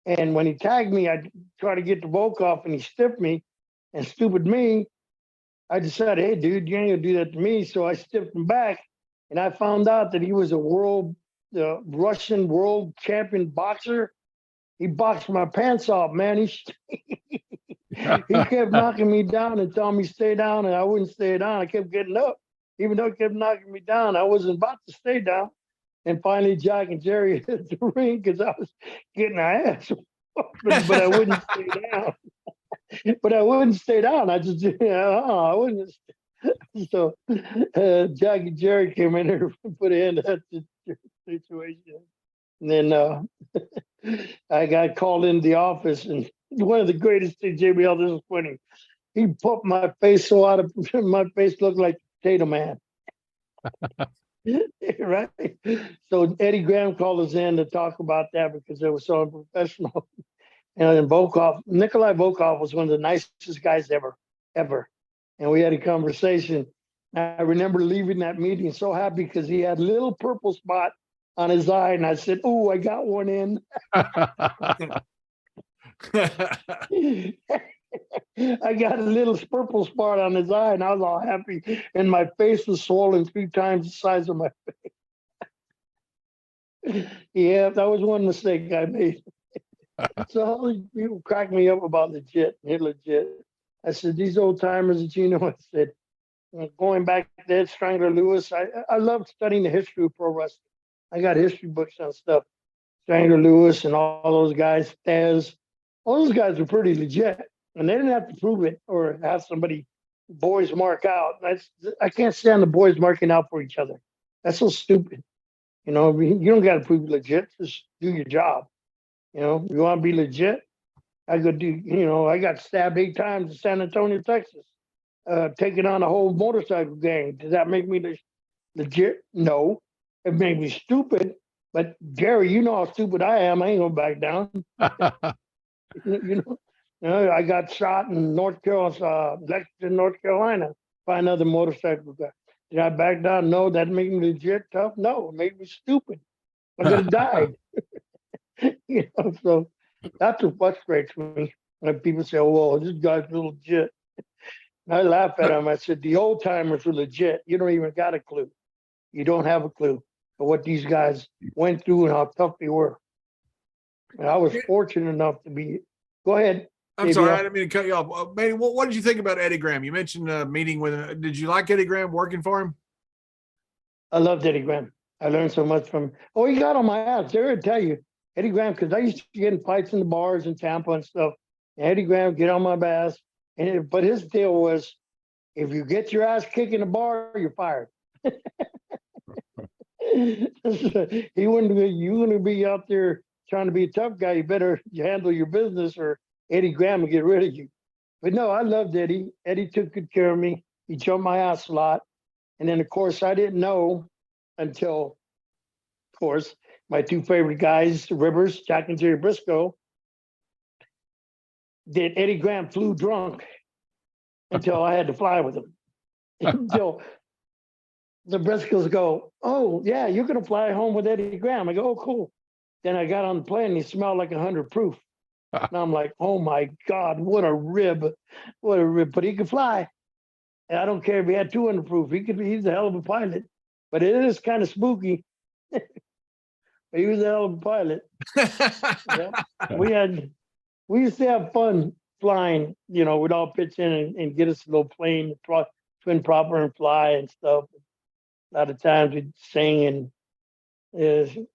And when he tagged me, I tried to get to Volkov, and he stiffed me. And stupid me, I decided, hey, dude, you ain't gonna do that to me. So I stiffed him back, and I found out that he was a Russian world champion boxer. He boxed my pants off, man. He kept knocking me down and telling me stay down, and I wouldn't stay down. I kept getting up. Even though he kept knocking me down, I wasn't about to stay down. And finally, Jack and Jerry hit the ring because I was getting my ass whooped, but I wouldn't stay down. I just, I wouldn't. So Jack and Jerry came in there and put an end to that situation. And then I got called into the office, and one of the greatest things, JBL, this is funny. He put my face so out of my face looked like Potato Man. Right? So Eddie Graham called us in to talk about that because they were so unprofessional. And then Nikolai Volkov was one of the nicest guys ever. And we had a conversation. I remember leaving that meeting so happy because he had a little purple spot on his eye. And I said, oh, I got one in. I got a little purple spot on his eye, and I was all happy. And my face was swollen 3 times the size of my face. Yeah, that was one mistake I made. So all these people crack me up about legit. They're legit. I said, these old timers that I said, going back to Ed Strangler Lewis, I love studying the history of pro wrestling. I got history books on stuff. Strangler Lewis and all those guys, Taz, all those guys were pretty legit. And they didn't have to prove it or have somebody boys mark out. I can't stand the boys marking out for each other. That's so stupid. You know, you don't got to prove legit. Just do your job. You know, you want to be legit. I could do. You know, I got stabbed 8 times in San Antonio, Texas, taking on a whole motorcycle gang. Does that make me legit? No, it made me stupid. But Jerry, you know how stupid I am. I ain't gonna back down. You know, I got shot in North Carolina, Lexington, North Carolina, by another motorcycle guy. Did I back down? No. That made me legit tough? No, it made me stupid. I could have died. You know, so that's what frustrates me when people say, "Oh, well, this guy's legit." And I laugh at him. I said, "The old timers were legit. You don't even got a clue. You don't have a clue of what these guys went through and how tough they were." And I was fortunate enough to be. Go ahead. I'm sorry, I didn't mean to cut you off. Manny, what did you think about Eddie Graham? You mentioned meeting with him. Did you like Eddie Graham working for him? I loved Eddie Graham. I learned so much from him. Oh, he got on my ass. There, I tell you, Eddie Graham, because I used to get in fights in the bars in Tampa and stuff. And Eddie Graham get on my ass. But his deal was, if you get your ass kicked in the bar, you're fired. He wouldn't be. You wouldn't be out there trying to be a tough guy. You better handle your business, or Eddie Graham will get rid of you. But no, I loved Eddie. Eddie took good care of me. He jumped my ass a lot. And then, of course, I didn't know until, of course, my 2 favorite guys, Rivers, Jack and Jerry Brisco, that Eddie Graham flew drunk until I had to fly with him. Until the Briscoes go, "Oh, yeah, you're going to fly home with Eddie Graham." I go, "Oh, cool." Then I got on the plane and he smelled like 100 proof. And I'm like, "Oh my God, what a rib. What a rib." But he could fly. And I don't care if he had 200 proof. He's a hell of a pilot. But it is kind of spooky. He was a hell of a pilot. Yeah. We used to have fun flying, you know, we'd all pitch in and get us a little plane, twin proper and fly and stuff. A lot of times we'd sing, and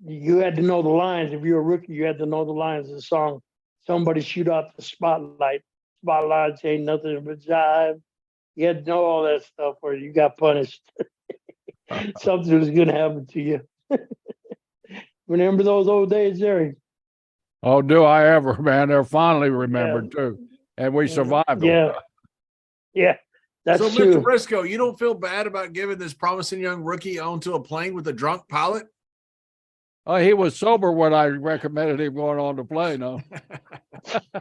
you had to know the lines. If you were a rookie, you had to know the lines of the song. Somebody shoot out the spotlight. Spotlights ain't nothing but jive. You had to know all that stuff, or you got punished. Something was going to happen to you. Remember those old days, Jerry? Oh, do I ever, man? They're finally remembered too. And we survived them. Yeah, that's so, true. Mr. Brisco, you don't feel bad about giving this promising young rookie onto a plane with a drunk pilot? He was sober when I recommended him going on the plane. No,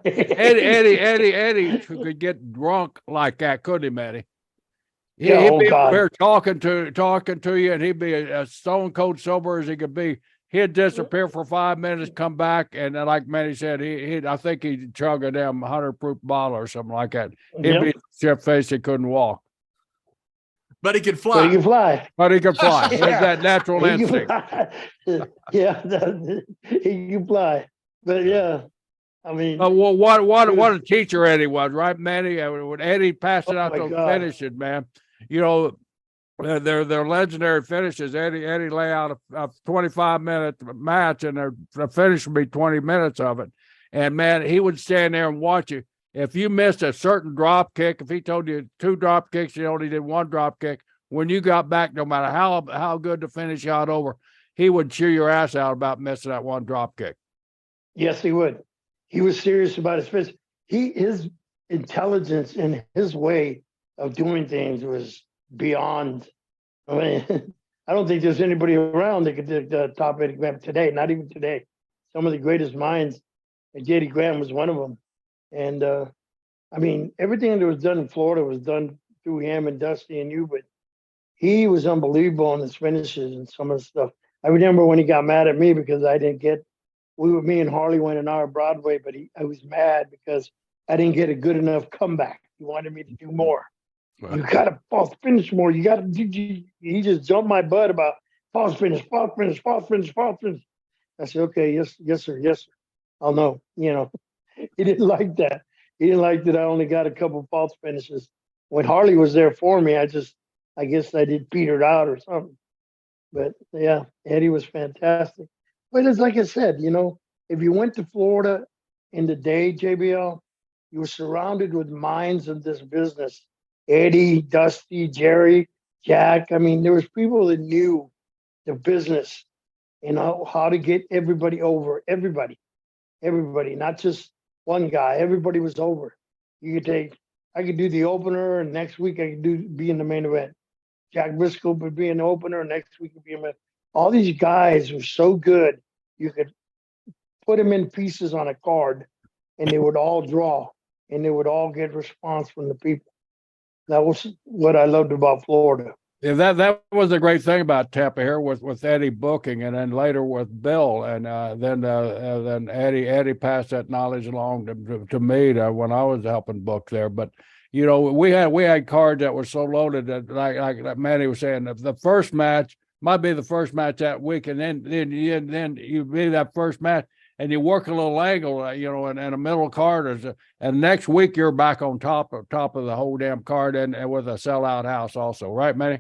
Eddie could get drunk like that, couldn't he, Manny? He'd be over here talking to you, and he'd be a stone cold sober as he could be. He'd disappear for 5 minutes, come back, and then, like Manny said, I think he'd chug a damn 100 proof bottle or something like that. He'd be shit faced, he couldn't walk. But he could fly. But he could fly. He has that natural instinct. He can fly. But yeah, I mean, well, what a teacher Eddie was, right, Manny? When Eddie passed it out those finishes, man, you know, they're legendary finishes. Eddie lay out a 25-minute match, and the finish would be 20 minutes of it. And man, he would stand there and watch you. If you missed a certain drop kick, if he told you 2 drop kicks, you only did 1 drop kick. When you got back, no matter how good the finish got over, he would chew your ass out about missing that 1 drop kick. Yes, he would. He was serious about his finish. His intelligence and his way of doing things was beyond. I mean, I don't think there's anybody around that could top Eddie Graham today. Not even today. Some of the greatest minds, and Eddie Graham was one of them. And I mean, everything that was done in Florida was done through him and Dusty and you, but he was unbelievable in his finishes and some of the stuff. I remember when he got mad at me because I didn't get. Me and Harley went an hour Broadway, but I was mad because I didn't get a good enough comeback. He wanted me to do more. Right. You got to false finish more. You got to. He just jumped my butt about false finish. I said, "Okay, yes, sir. I'll know." You know, he didn't like that. He didn't like that I only got a couple false finishes. When Harley was there for me, I guess I did petered out or something. But yeah, Eddie was fantastic. But it's like I said, you know, if you went to Florida in the day, JBL, you were surrounded with minds of this business. Eddie, Dusty, Jerry, Jack. I mean, there was people that knew the business, how to get everybody over. Everybody, not just one guy. Everybody was over. I could do the opener, and next week I could be in the main event. Jack Briscoe would be in the opener, and next week would be in the. All these guys were so good. You could put them in pieces on a card, and they would all draw, and they would all get response from the people. That was what I loved about Florida. Yeah, that was the great thing about Tampa here with Eddie booking, and then later with Bill, and then Eddie passed that knowledge along to me when I was helping book there. But we had cards that were so loaded that like Manny was saying, the first match might be the first match that week, and then you be that first match, and you work a little angle, and a middle card, and next week you're back on top of the whole damn card, and with a sellout house also, right, Manny?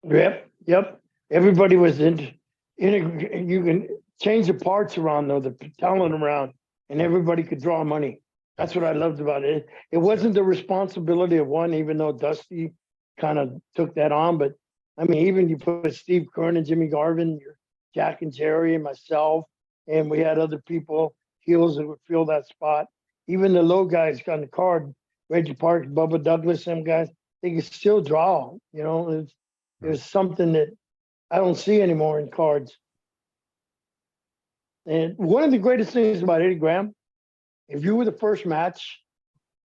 Yep. Everybody was in. You can change the parts around though, the talent around, and everybody could draw money. That's what I loved about it. It wasn't the responsibility of one, even though Dusty kind of took that on. But I mean, even you put Steve Kern and Jimmy Garvin, Jack and Jerry and myself, and we had other people, heels that would fill that spot. Even the low guys on the card, Reggie Parks, Bubba Douglas, them guys, they could still draw. It was something that I don't see anymore in cards. And one of the greatest things about Eddie Graham, if you were the first match,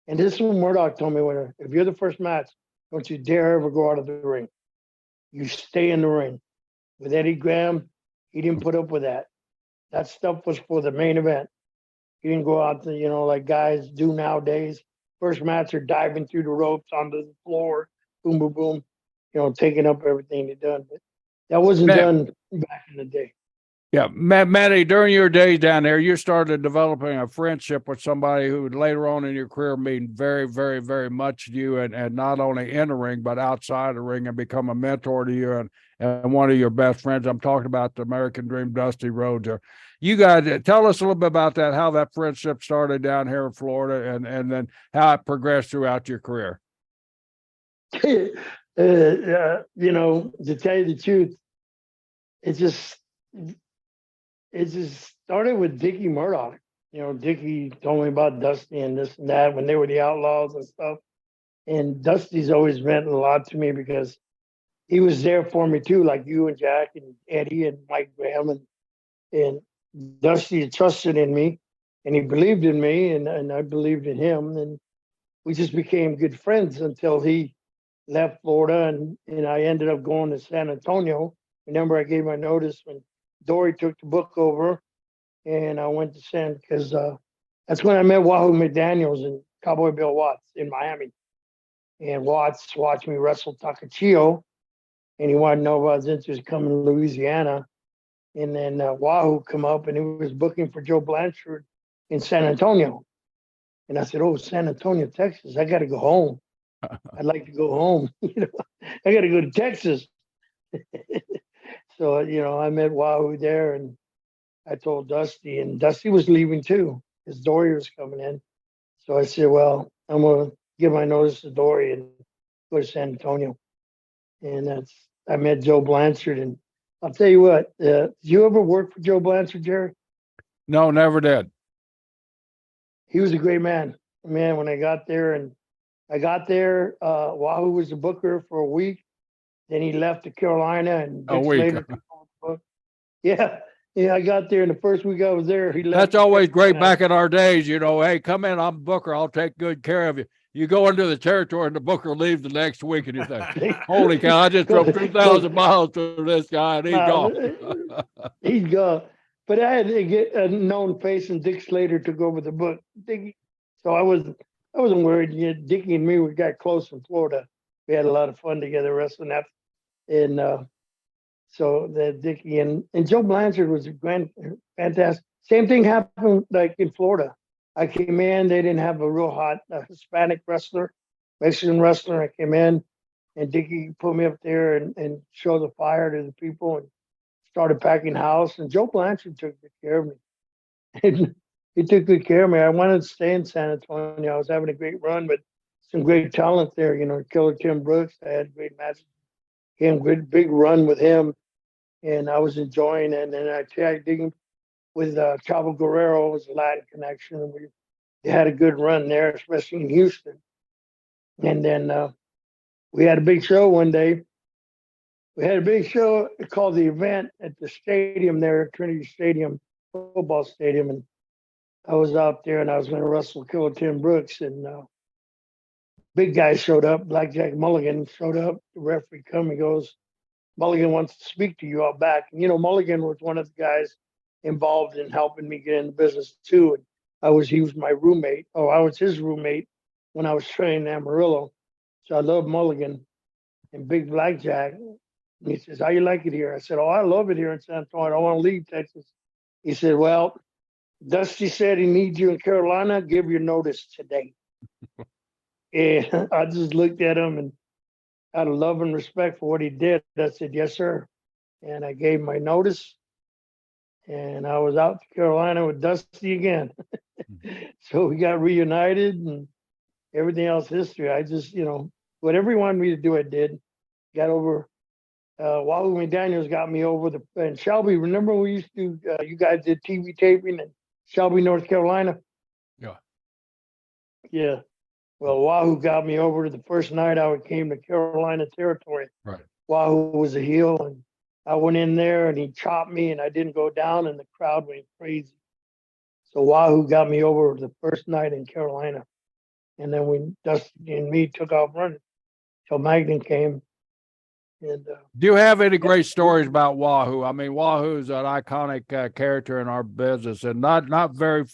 and this is what Murdoch told me, if you're the first match, don't you dare ever go out of the ring. You stay in the ring. With Eddie Graham, he didn't put up with that. That stuff was for the main event. He didn't go out to, like guys do nowadays. First match are diving through the ropes onto the floor, boom, boom, boom. Taking up everything they done. But that wasn't done back in the day. Yeah, Matty, during your days down there, you started developing a friendship with somebody who would later on in your career mean very, very, very much to you, and not only in the ring, but outside the ring, and become a mentor to you and one of your best friends. I'm talking about the American Dream, Dusty Rhodes. You guys, tell us a little bit about that, how that friendship started down here in Florida, and then how it progressed throughout your career. To tell you the truth, it just started with Dickie Murdoch. Dickie told me about Dusty and this and that when they were the Outlaws and stuff. And Dusty's always meant a lot to me because he was there for me too, like you and Jack and Eddie and Mike Graham. And Dusty trusted in me, and he believed in me, and I believed in him. And we just became good friends until he left Florida, and I ended up going to San Antonio. Remember, I gave my notice when Dory took the book over, and I went to because that's when I met Wahoo McDaniels and Cowboy Bill Watts in Miami. And Watts watched me wrestle Takachio, and he wanted to know if I was interested in coming to Louisiana. And then Wahoo come up, and he was booking for Joe Blanchard in San Antonio. And I said, "Oh, San Antonio, Texas, I got to go home. I'd like to go home. I got to go to Texas." So, I met Wahoo there, and I told Dusty, and Dusty was leaving too. His Dory was coming in. So I said, well, I'm going to give my notice to Dory and go to San Antonio. And I met Joe Blanchard. And I'll tell you what, did you ever work for Joe Blanchard, Jerry? No, never did. He was a great man. Man, when I got there, Wahoo was the booker for a week. Then he left to Carolina, and a week. Yeah, I got there, and the first week I was there, he left. That's always great back in our days. Hey, come in, I'm booker. I'll take good care of you. You go into the territory, and the booker leaves the next week, and you think, holy cow, I just drove 2,000 miles to this guy, and he's gone. He's gone. But I had to get a known face, and Dick Slater took over the book. So I wasn't worried. Yeah, Dickie and me, we got close in Florida. We had a lot of fun together wrestling that. And so that Dickie and Joe Blanchard was fantastic. Same thing happened like in Florida. I came in, they didn't have a real hot Hispanic wrestler, Mexican wrestler. I came in, and Dickie put me up there and showed the fire to the people and started packing house. And Joe Blanchard took good care of me. And he took good care of me. I wanted to stay in San Antonio. I was having a great run, but some great talent there. Killer Tim Brooks. I had great matches. Big run with him. and I was enjoying it. And then I tagged in with Chavo Guerrero, was a Latin connection, and we had a good run there, especially in Houston. And then we had a big show one day. We had a big show called The Event at the stadium there, Trinity Stadium, football stadium, and I was out there and I was going to wrestle Killer Tim Brooks, and big guy showed up, Blackjack Mulligan showed up. The referee come, he goes, Mulligan wants to speak to you out back. And, Mulligan was one of the guys involved in helping me get in the business too. And he was my roommate. Oh, I was his roommate when I was training in Amarillo. So I love Mulligan and Big Blackjack. And he says, how you like it here? I said, oh, I love it here in San Antonio. I don't want to leave Texas. He said, well, Dusty said he needs you in Carolina. Give your notice today. And I just looked at him and out of love and respect for what he did, I said, yes, sir. And I gave my notice. And I was out to Carolina with Dusty again. So we got reunited and everything else history. I just, whatever he wanted me to do, I did. Got over, Wahoo McDaniels got me over and Shelby, remember we used to, you guys did TV taping in Shelby, North Carolina? Yeah. Yeah. Well, Wahoo got me over to the first night I came to Carolina territory. Right. Wahoo was a heel, and I went in there and he chopped me and I didn't go down and the crowd went crazy. So Wahoo got me over the first night in Carolina. And then we, Dusty and me, took off running till Magnan came. And do you have any great stories about Wahoo? I mean, Wahoo is an iconic character in our business, and not very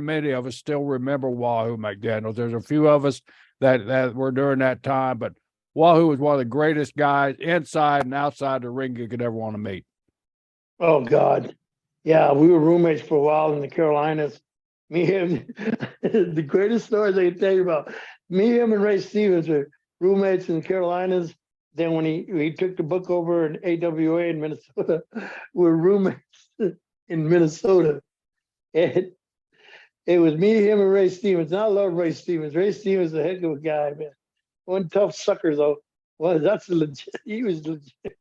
many of us still remember Wahoo McDaniels. There's a few of us that were during that time, but Wahoo was one of the greatest guys inside and outside the ring you could ever want to meet. Oh God, yeah, we were roommates for a while in the Carolinas. Me, him, the greatest stories I can tell you about. Me, him, and Ray Stevens were roommates in the Carolinas. Then when he took the book over in AWA in Minnesota, we were roommates in Minnesota. And it was me, him, and Ray Stevens. And I love Ray Stevens. Ray Stevens is a heck of a guy, man. One tough sucker, though. Well, that's legit. He was legit.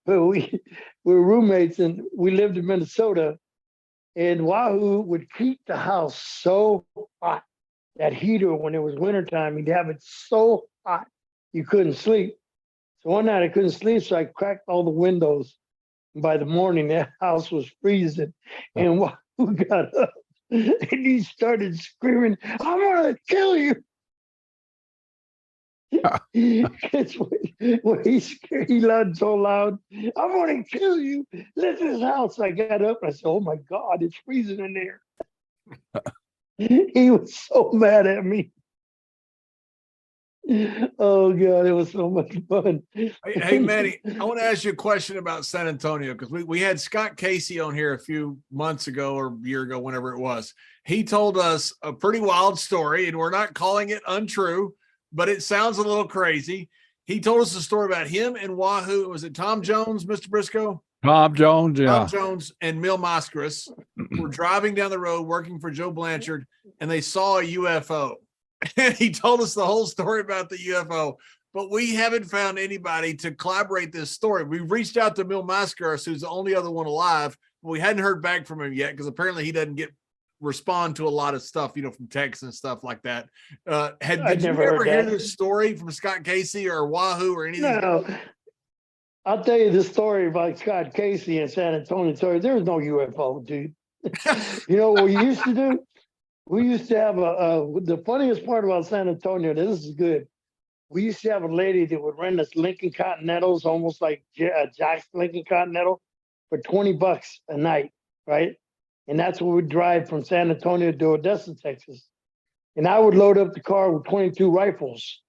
But we were roommates, and we lived in Minnesota. And Wahoo would keep the house so hot. That heater, when it was wintertime, he'd have it so hot you couldn't sleep. So one night I couldn't sleep, so I cracked all the windows. And by the morning, that house was freezing. And Wahoo got up and he started screaming, I'm going to kill you. That's when he laughed so loud, I'm going to kill you. Leave this house. I got up and I said, oh my God, it's freezing in there. He was so mad at me. Oh God, it was so much fun. Hey Manny, I want to ask you a question about San Antonio, because we had Scott Casey on here a few months ago or a year ago, whenever it was. He told us a pretty wild story, and we're not calling it untrue, but it sounds a little crazy. He told us a story about him and Wahoo. Was it Tom Jones, Mr. Brisco? Tom Jones, yeah. Tom Jones and Mil Mascaras were driving down the road working for Joe Blanchard, and they saw a UFO. And he told us the whole story about the UFO, but we haven't found anybody to collaborate this story. We've reached out to Mil Mascaras, who's the only other one alive, but we hadn't heard back from him yet, because apparently he doesn't respond to a lot of stuff, from text and stuff like that. Did you ever hear this story from Scott Casey or Wahoo or anything? No. I'll tell you the story about Scott Casey in San Antonio. There was no UFO, dude. You know what we used to do? We used to have the funniest part about San Antonio, this is good. We used to have a lady that would rent us Lincoln Continentals, almost like Jack's Lincoln Continental, for $20 a night, right? And that's what we'd drive from San Antonio to Odessa, Texas. And I would load up the car with 22 rifles,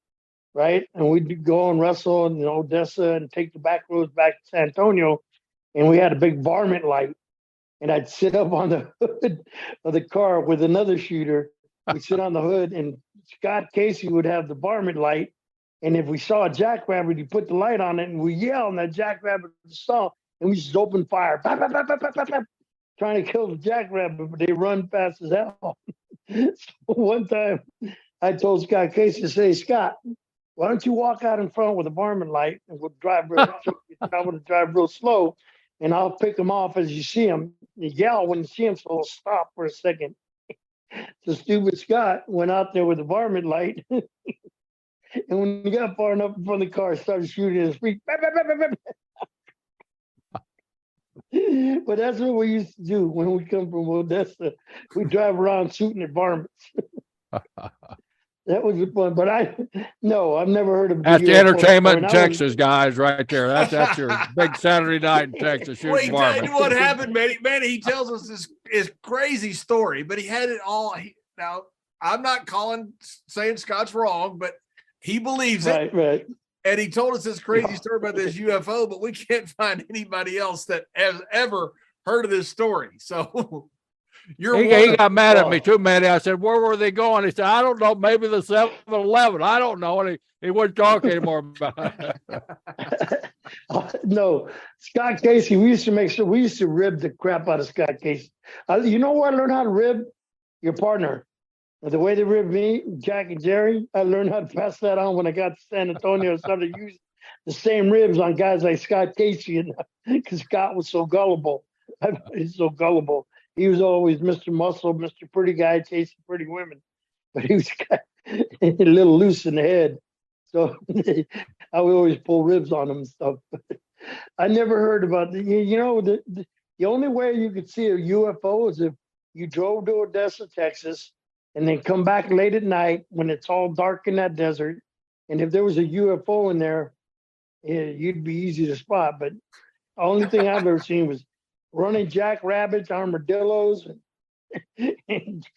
right? And we'd go and wrestle in Odessa and take the back roads back to San Antonio. And we had a big varmint light. And I'd sit up on the hood of the car with another shooter. We'd sit on the hood, and Scott Casey would have the varmint light. And if we saw a jackrabbit, he'd put the light on it, and we yell, and that jackrabbit would stop, and we just open fire, bap, bap, bap, bap, bap, bap, bap, trying to kill the jackrabbit, but they run fast as hell. So one time, I told Scott Casey, say, Scott, why don't you walk out in front with a varmint light and we'll drive real, I want to drive real slow and I'll pick them off as you see them. You yell when you see them, so they'll stop for a second. So stupid Scott went out there with a varmint light. And when he got far enough in front of the car, started shooting his feet. But that's what we used to do when we come from Odessa. We drive around shooting at varmints. That was fun. But I've never heard of That's the UFO entertainment in before, and Texas, guys, right there. That's your big Saturday night in Texas. Well, he Shooting tell you varmints. what happened, Manny. Manny, he tells us this crazy story, but he had it all. Now, I'm not saying Scott's wrong, but he believes it. Right. And he told us this crazy story about this UFO, but we can't find anybody else that has ever heard of this story. So he got mad at me too, Manny. I said, where were they going? He said, I don't know, maybe the 7-Eleven. I don't know. And he wouldn't talk anymore about it. No, Scott Casey, we used to rib the crap out of Scott Casey. You know where I learned how to rib? Your partner. The way they ribbed me, Jack and Jerry, I learned how to pass that on when I got to San Antonio. I started using the same ribs on guys like Scott Casey, and because Scott was so gullible. He's so gullible. He was always Mr. Muscle, Mr. Pretty Guy, chasing pretty women. But he was a little loose in the head. So I would always pull ribs on him and stuff. I never heard about the only way you could see a UFO is if you drove to Odessa, Texas, and then come back late at night when it's all dark in that desert. And if there was a UFO in there, you'd be easy to spot. But the only thing I've ever seen was running jackrabbits, armadillos, and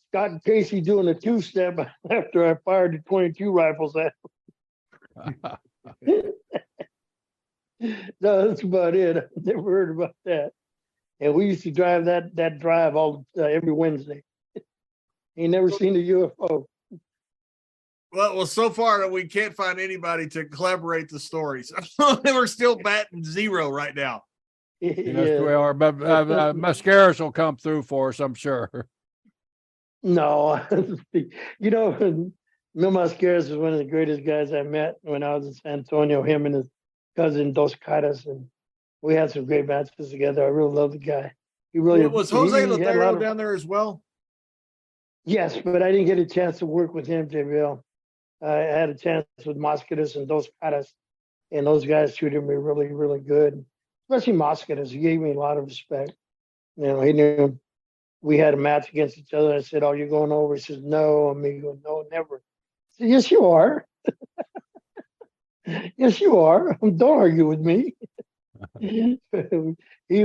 Scott Casey doing a two-step after I fired the 22 rifles at him. No, that's about it. I've never heard about that. And we used to drive that drive every Wednesday. Ain't never seen a UFO. Well, so far we can't find anybody to collaborate the stories. We're still batting 0 right now. Yes, we are. But Mascaras will come through for us, I'm sure. No, Mil Mascaras is one of the greatest guys I met when I was in San Antonio. Him and his cousin Dos Caras, and we had some great matches together. I really love the guy. He really was Jose Lothario down there as well. Yes, but I didn't get a chance to work with him, JBL. I had a chance with Moscadas and Dos Caras, and those guys treated me really, really good. Especially Moscadas. He gave me a lot of respect. He knew we had a match against each other. I said, "Oh, you're going over?" He says, "No." Amigo, no, never. I said, "Yes, you are." Yes, you are. Don't argue with me. He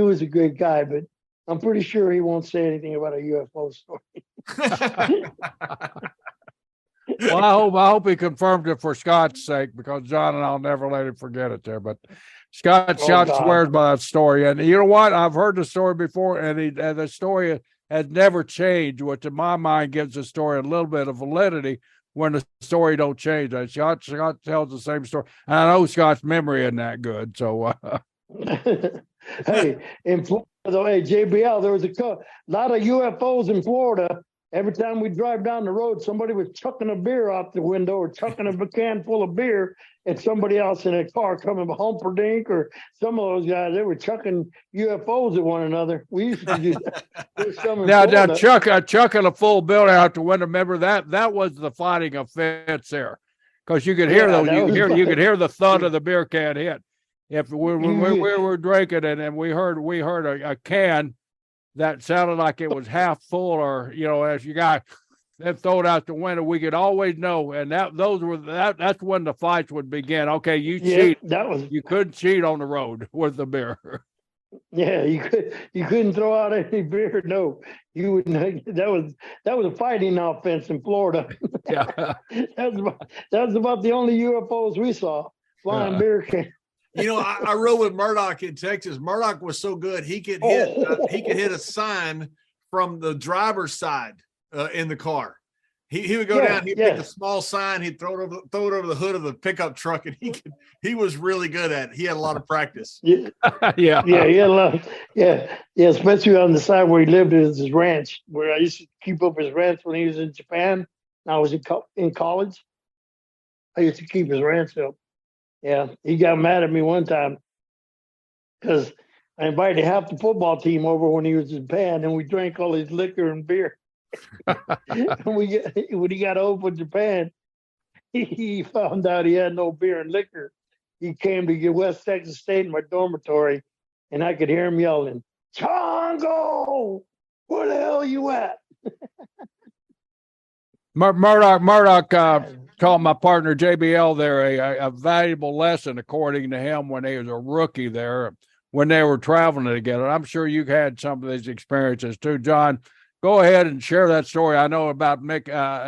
was a great guy, but I'm pretty sure he won't say anything about a UFO story. Well, I hope he confirmed it for Scott's sake, because John and I'll never let him forget it there. But Scott swears by that story, and you know what? I've heard the story before, and the story has never changed, which in my mind gives the story a little bit of validity when the story don't change. Scott tells the same story, and I know Scott's memory isn't that good, so. Hey, in Florida, JBL, there was a lot of UFOs in Florida. Every time we drive down the road, somebody was chucking a beer out the window or chucking a can full of beer, and somebody else in a car coming Humperdinck, or some of those guys, they were chucking UFOs at one another. We used to do that. Now, chucking a full building out the window. Remember that was the fighting offense there, because you could hear you could hear the thud of the beer can hit. If we were drinking and we heard a can that sounded like it was half full, or as you got then throw it out the window, we could always know. And that's when the fights would begin. Okay, you cheat. You couldn't cheat on the road with the beer. Yeah, you couldn't throw out any beer. No, you wouldn't. That was a fighting offense in Florida. Yeah, that was about the only UFOs we saw, flying beer cans. I rode with Murdoch in Texas. Murdoch was so good he could hit a sign from the driver's side in the car. He would go down. He'd pick a small sign. He'd throw it over the hood of the pickup truck, and he was really good at it. He had a lot of practice. Yeah, he had a lot. Especially on the side where he lived is his ranch, where I used to keep up his ranch when he was in Japan. I was in college. I used to keep his ranch up. Yeah, he got mad at me one time because I invited half the football team over when he was in Japan, and we drank all his liquor and beer. And when he got home from Japan, he found out he had no beer and liquor. He came to West Texas State in my dormitory, and I could hear him yelling, "Chongo, where the hell you at?" Murdoch taught my partner JBL there a valuable lesson, according to him, when he was a rookie there, when they were traveling together. I'm sure you've had some of these experiences too, John. Go ahead and share that story. I know about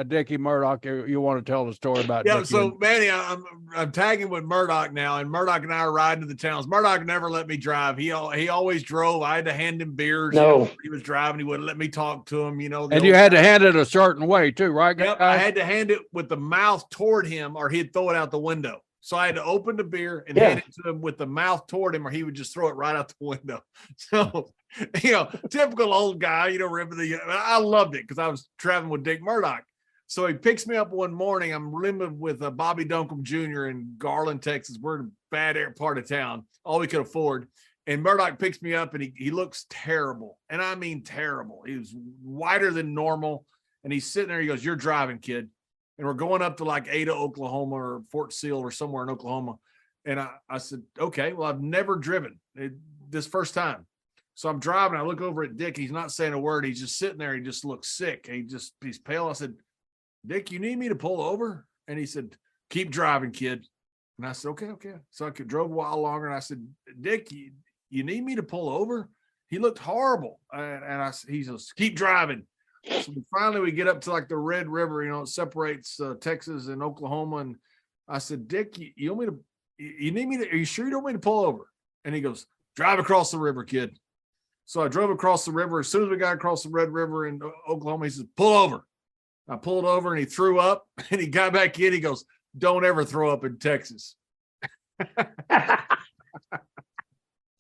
Dickie Murdoch. You want to tell the story about? Yeah. Dickie So Manny, I'm tagging with Murdoch now, and Murdoch and I are riding to the towns. Murdoch never let me drive. He always drove. I had to hand him beers. No, he was driving. He wouldn't let me talk to him. and you had to hand it a certain way too, right? Yep. I had to hand it with the mouth toward him, or he'd throw it out the window. So I had to open the beer and hand it to him with the mouth toward him, or he would just throw it right out the window. So, typical old guy, I loved it because I was traveling with Dick Murdoch. So he picks me up one morning. I'm living with Bobby Duncombe Jr. in Garland, Texas. We're in a bad part of town, all we could afford. And Murdoch picks me up, and he looks terrible. And I mean terrible. He was whiter than normal. And he's sitting there. He goes, "You're driving, kid." And we're going up to like Ada, Oklahoma, or Fort Sill, or somewhere in Oklahoma. And I said, "Okay, well, I've never driven this first time." So I'm driving. I look over at Dick. He's not saying a word. He's just sitting there. He just looks sick. He's pale. I said, "Dick, you need me to pull over?" And he said, "Keep driving, kid." And I said, okay. So I drove a while longer. And I said, "Dick, you need me to pull over?" He looked horrible. He says, "Keep driving." So finally we get up to like the Red River, it separates Texas and Oklahoma. And I said, "Dick, you want me to, you need me to, are you sure you don't want me to pull over?" And he goes, "Drive across the river, kid." So I drove across the river. As soon as we got across the Red River in Oklahoma, he says, "Pull over." I pulled over, and he threw up, and he got back in. He goes, "Don't ever throw up in Texas."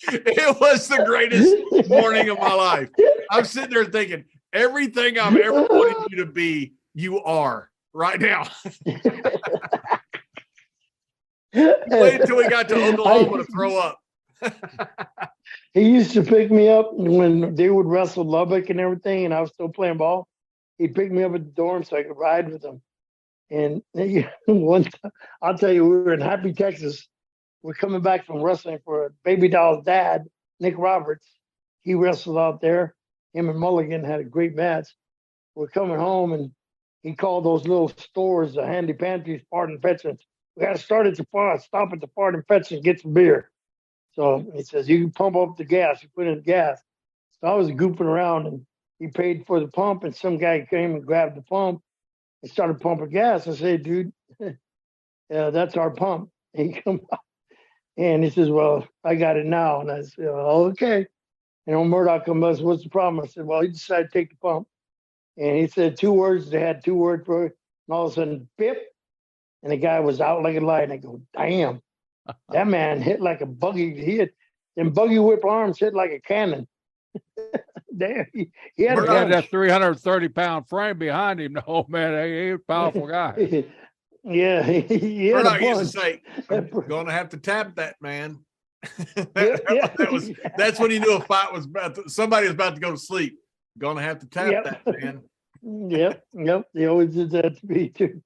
It was the greatest morning of my life. I'm sitting there thinking, everything I've ever wanted you to be, you are right now. Wait until we got to Oklahoma to throw up. He used to pick me up when they would wrestle Lubbock and everything, and I was still playing ball. He'd pick me up at the dorm so I could ride with him. And one time, I'll tell you, we were in Happy, Texas. We're coming back from wrestling for Baby Doll's dad, Nick Roberts. He wrestled out there. Him and Mulligan had a great match. We're coming home, and he called those little stores, the handy pantries, Fart and Fetch. We got to stop at the Fart and Fetch and get some beer. So he says, "You can pump up the gas." You put in gas. So I was goofing around, and he paid for the pump, and some guy came and grabbed the pump and started pumping gas. I said, "Dude, that's our pump." And he come out, and he says, "Well, I got it now." And I said, "Oh, okay." And Murdoch comes up, "What's the problem?" I said, "Well, he decided to take the pump." And he said 2 words. They had 2 words for it. And all of a sudden, bip. And the guy was out like a light. And I go, "Damn, that man hit like a buggy. Them buggy whip arms hit like a cannon." Damn, he had that 330-pound frame behind him. No, man, he's a powerful guy. Yeah, he had Murdoch used to say, "I'm going to have to tap that man." That's when he knew a fight was somebody was about to go to sleep. Going to have to tap that man. Yep. He always did that to me too.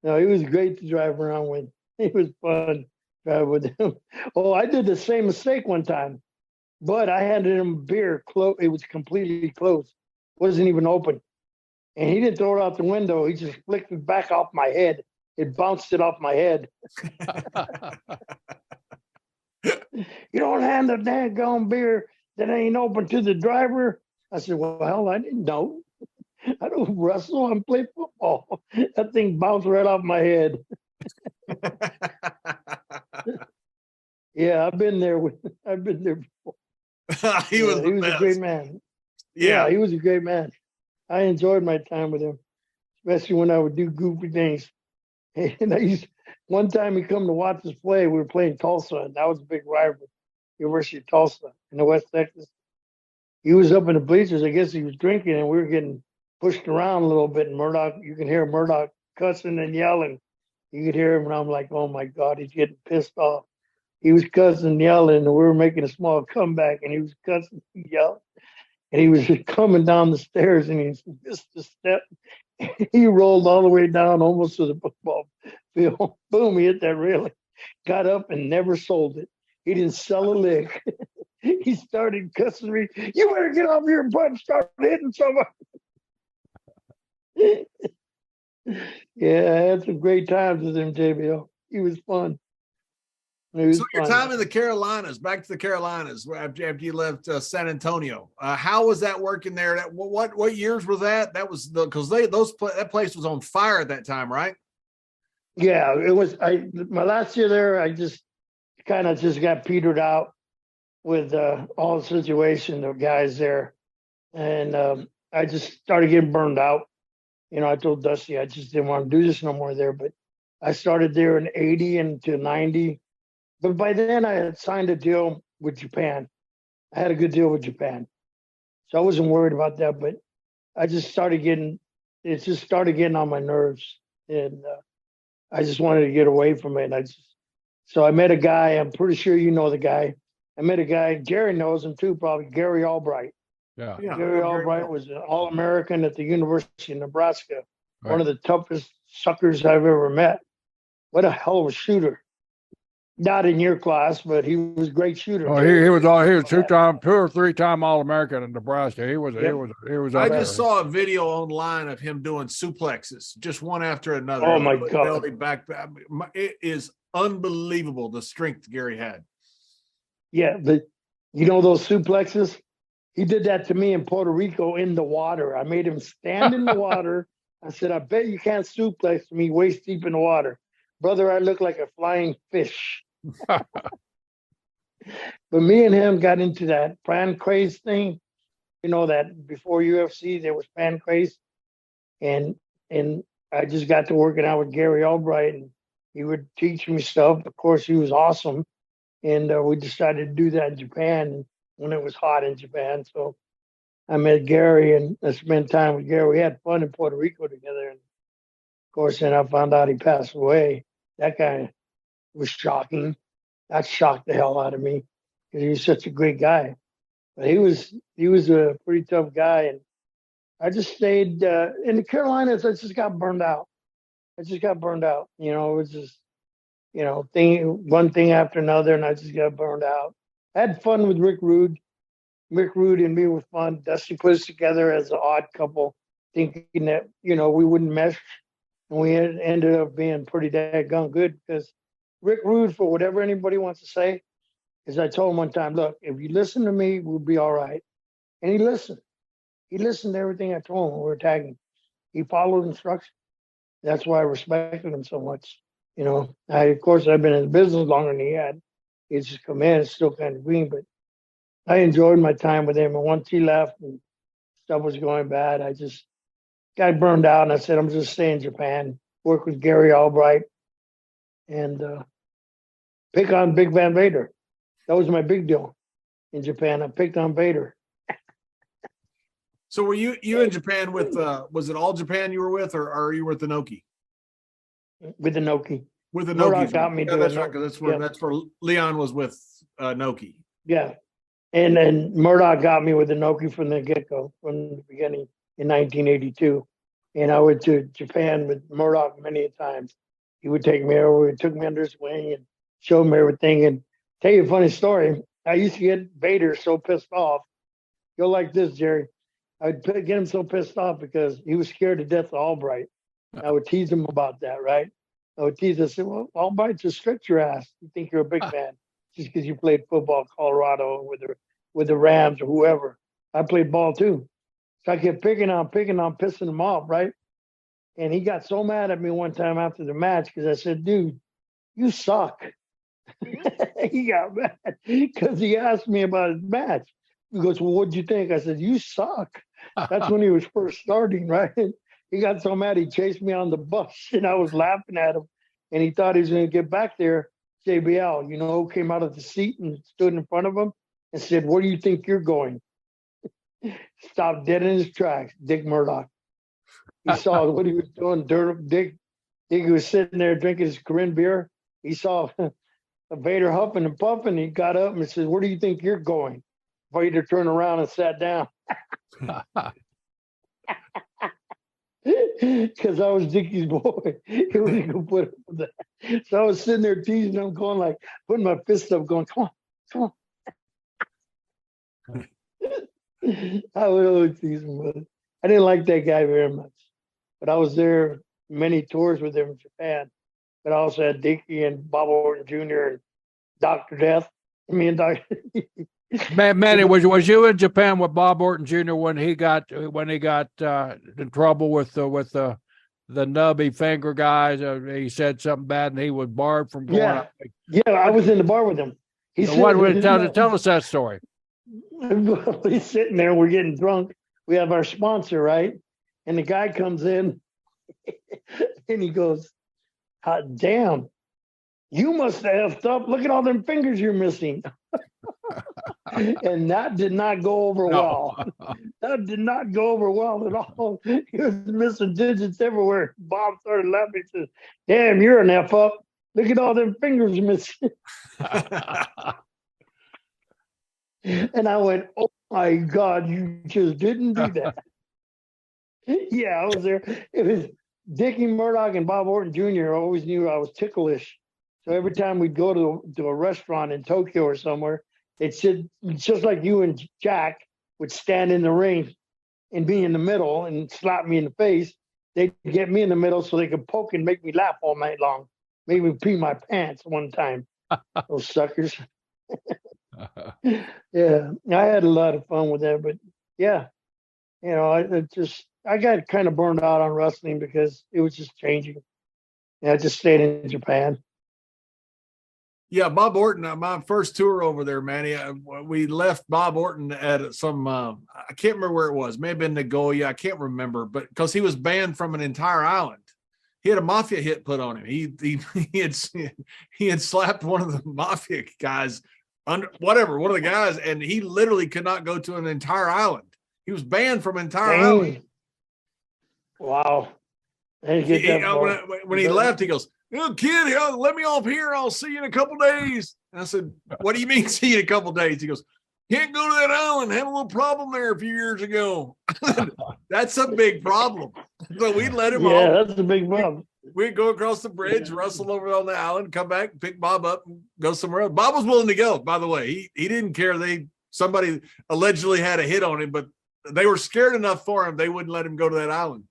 No, he was great to drive around with. It was fun driving with him. Oh, I did the same mistake one time, but I handed him beer. It was completely closed, wasn't even open, and he didn't throw it out the window. He just flicked it back off my head. It bounced it off my head. "You don't hand a daggone beer that ain't open to the driver." I said, "Well, I didn't know. I don't wrestle. I play football." That thing bounced right off my head. Yeah, I've been there before. He was a great man. Yeah, he was a great man. I enjoyed my time with him, especially when I would do goofy things. And one time he come to watch us play. We were playing Tulsa, and that was a big rivalry, University of Tulsa in the West Texas. He was up in the bleachers. I guess he was drinking, and we were getting pushed around a little bit. And Murdoch, you can hear Murdoch cussing and yelling. You could hear him, and I'm like, oh my God, he's getting pissed off. He was cussing, yelling, and we were making a small comeback, and he was cussing, yelling, and he was just coming down the stairs, and he missed a step. He rolled all the way down almost to the football field. Boom, he hit that railing. Got up and never sold it. He didn't sell a lick. He started cussing me. You better get off your butt and start hitting somebody. Yeah, I had some great times with him, JBL. He was fun. So your time in the Carolinas, back to the Carolinas, after you left San Antonio, how was that working there? What years was that? That was because that place was on fire at that time, right? Yeah, it was. My last year there, I just kind of got petered out with all the situation of guys there, and I just started getting burned out. You know, I told Dusty I just didn't want to do this no more there. But I started there in '80 and to '90. But by then I had signed a deal with Japan. I had a good deal with Japan. So I wasn't worried about that, but I just started getting on my nerves. And I just wanted to get away from it. So I met a guy, I'm pretty sure you know the guy. I met a guy, Jerry knows him too, probably Gary Albright. Yeah. Gary Albright was an All-American at the University of Nebraska. Right. One of the toughest suckers I've ever met. What a hell of a shooter. Not in your class, but he was a great shooter. Oh, he was 2 or 3 time All-American in Nebraska. He was. I just saw a video online of him doing suplexes, just one after another. Oh my God! Belly back. It is unbelievable the strength Gary had. Yeah, but you know those suplexes? He did that to me in Puerto Rico in the water. I made him stand in the water. I said, "I bet you can't suplex me waist deep in the water." Brother, I look like a flying fish. But me and him got into that fan craze thing. You know that before UFC there was fan craze, and I just got to working out with Gary Albright, and he would teach me stuff. Of course, he was awesome, and we decided to do that in Japan when it was hot in Japan. So I met Gary and I spent time with Gary. We had fun in Puerto Rico together, and of course, then I found out he passed away. That guy was shocking. That shocked the hell out of me because he was such a great guy. But he was a pretty tough guy, and I just stayed in the Carolinas. I just got burned out. You know, it was just one thing after another, and I just got burned out. I had fun with Rick Rude. Rick Rude and me were fun. Dusty put us together as an odd couple, thinking that we wouldn't mesh. And we ended up being pretty daggone good because Rick Rude, for whatever anybody wants to say, is I told him one time, look, if you listen to me, we'll be all right. And he listened. He listened to everything I told him when we were tagging. He followed instructions. That's why I respected him so much. Of course, I've been in the business longer than he had. He's just come in, it's still kind of green, but I enjoyed my time with him. And once he left and stuff was going bad, I just got burned out, and I said, I'm just staying in Japan, work with Gary Albright, and pick on Big Van Vader. That was my big deal in Japan. I picked on Vader. So were you in Japan with, was it All Japan you were with, or are you with the Noki? With the Noki. With the Noki. Got me yeah, that's right, because that's where Leon was with Noki. Yeah. And then Murdoch got me with the Noki from the get-go, from the beginning in 1982. And I went to Japan with Murdoch many times. He would take me over, he took me under his wing and showed me everything. And tell you a funny story. I used to get Vader so pissed off. Go like this, Jerry. I'd get him so pissed off because he was scared to death of Albright. I would tease him about that, right? I would tease him. I said, well, Albright just stripped your ass. You think you're a big fan just because you played football in Colorado with the Rams or whoever. I played ball too. So I kept picking on, pissing him off, right? And he got so mad at me one time after the match because I said, dude, you suck. He got mad because he asked me about his match. He goes, well, what'd you think? I said, you suck. That's when he was first starting, right? He got so mad he chased me on the bus, and I was laughing at him. And he thought he was going to get back there. JBL, who came out of the seat and stood in front of him and said, where do you think you're going? Stopped dead in his tracks, Dick Murdoch. He saw what he was doing. Dick He was sitting there drinking his Korean beer. He saw Vader huffing and puffing. He got up and said, "Where do you think you're going?" Vader turned around and sat down. Because I was Dickie's boy. He wasn't going to put up with that. So I was sitting there teasing him, going like, putting my fist up, going, "Come on, come on." I would always tease him with it. I didn't like that guy very much. But I was there many tours with him in Japan. But I also had Dickie and Bob Orton Jr. and Dr. Death. Me and Dr. Manny, was you in Japan with Bob Orton Jr. when he got in trouble with the nubby finger guys? He said something bad and he was barred from going. Yeah, I was in the bar with him. Tell us that story. He's sitting there. We're getting drunk. We have our sponsor, right? And the guy comes in and he goes, "Hot damn, you must have effed up. Look at all them fingers you're missing." And that did not go over well. That did not go over well at all. He was missing digits everywhere. Bob started laughing. He says, "Damn, you're an F up. Look at all them fingers missing." And I went, "Oh my God, you just didn't do that." Yeah, I was there. It was Dickie Murdoch and Bob Orton Jr. always knew I was ticklish. So every time we'd go to a restaurant in Tokyo or somewhere, they'd sit just like you and Jack would stand in the ring and be in the middle and slap me in the face. They'd get me in the middle so they could poke and make me laugh all night long. Made me pee my pants one time. Those suckers. Yeah, I had a lot of fun with that, but yeah, I got kind of burned out on wrestling because it was just changing. And I just stayed in Japan. Yeah, Bob Orton, my first tour over there, Manny, we left Bob Orton at some, I can't remember where it was. May have been Nagoya. I can't remember, but because he was banned from an entire island. He had a mafia hit put on him. He had slapped one of the mafia guys, one of the guys, and he literally could not go to an entire island. He was banned from an entire island. Wow. When he left, he goes, "Oh, kid, let me off here. I'll see you in a couple days." And I said, "What do you mean see you in a couple days?" He goes, "Can't go to that island. Had a little problem there a few years ago." That's a big problem. So we let him off. Yeah, that's a big problem. We'd go across the bridge, wrestle over on the island, come back, pick Bob up, and go somewhere else. Bob was willing to go, by the way. He didn't care. Somebody allegedly had a hit on him, but they were scared enough for him, they wouldn't let him go to that island.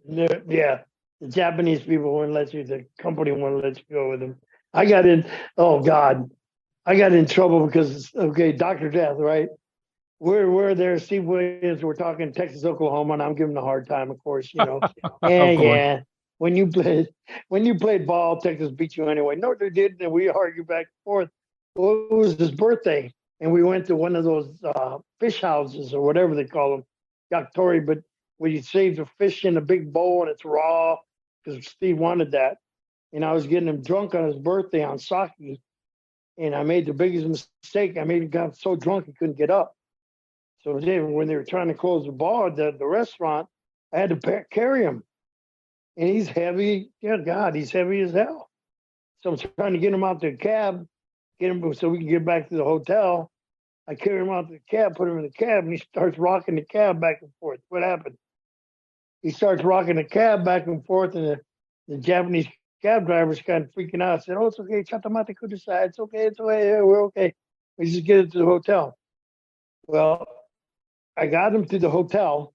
Yeah. The Japanese people wouldn't let you, the company wouldn't let you go with them. I got in trouble because, Dr. Death, right? We're there, Steve Williams, we're talking Texas, Oklahoma, and I'm giving him a hard time, of course, Yeah. When you played ball, Texas beat you anyway. No, they didn't, and we argued back and forth. Well, it was his birthday, and we went to one of those fish houses or whatever they call them, yakitori, but where you save the fish in a big bowl and it's raw, because Steve wanted that. And I was getting him drunk on his birthday on sake, and I made the biggest mistake. I made him got so drunk he couldn't get up. So when they were trying to close the bar, the restaurant, I had to carry him. And he's heavy. Yeah, God, he's heavy as hell. So I'm trying to get him out the cab, get him so we can get back to the hotel. I carry him out to the cab, put him in the cab, and he starts rocking the cab back and forth. What happened? He starts rocking the cab back and forth, and the Japanese cab driver's kind of freaking out. I said, "Oh, it's okay. Chatamate kudasai. It's okay. It's okay. Yeah, we're okay. We just get it to the hotel." Well, I got him to the hotel,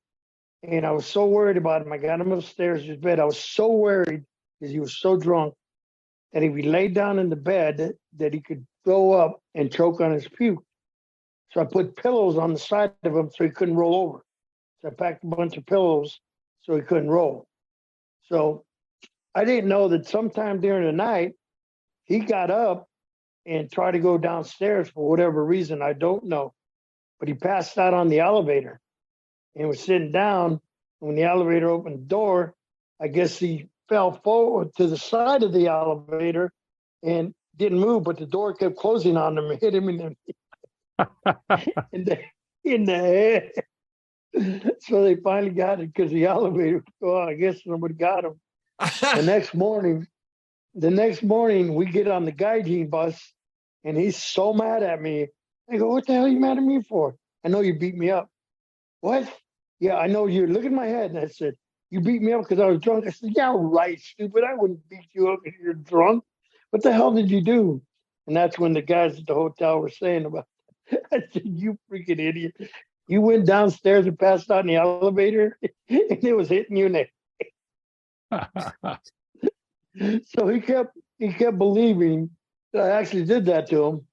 and I was so worried about him. I got him upstairs in his bed. I was so worried because he was so drunk that if he laid down in the bed, that he could throw up and choke on his puke. So I put pillows on the side of him so he couldn't roll over. So I packed a bunch of pillows so he couldn't roll. So I didn't know that sometime during the night, he got up and tried to go downstairs for whatever reason. I don't know. But he passed out on the elevator and was sitting down. When the elevator opened the door, I guess he fell forward to the side of the elevator and didn't move, but the door kept closing on him and hit him in the head. So they finally got it because the elevator, I guess somebody got him. The next morning, we get on the Gaijin bus, and he's so mad at me. I go, "What the hell are you mad at me for? I know you beat me up." "What?" "Yeah, I know you. Look at my head." And I said, "You beat me up because I was drunk." I said, "Yeah, right, stupid. I wouldn't beat you up if you're drunk. What the hell did you do?" And that's when the guys at the hotel were saying about it. I said, "You freaking idiot. You went downstairs and passed out in the elevator, and it was hitting you in the." So he kept believing that I actually did that to him.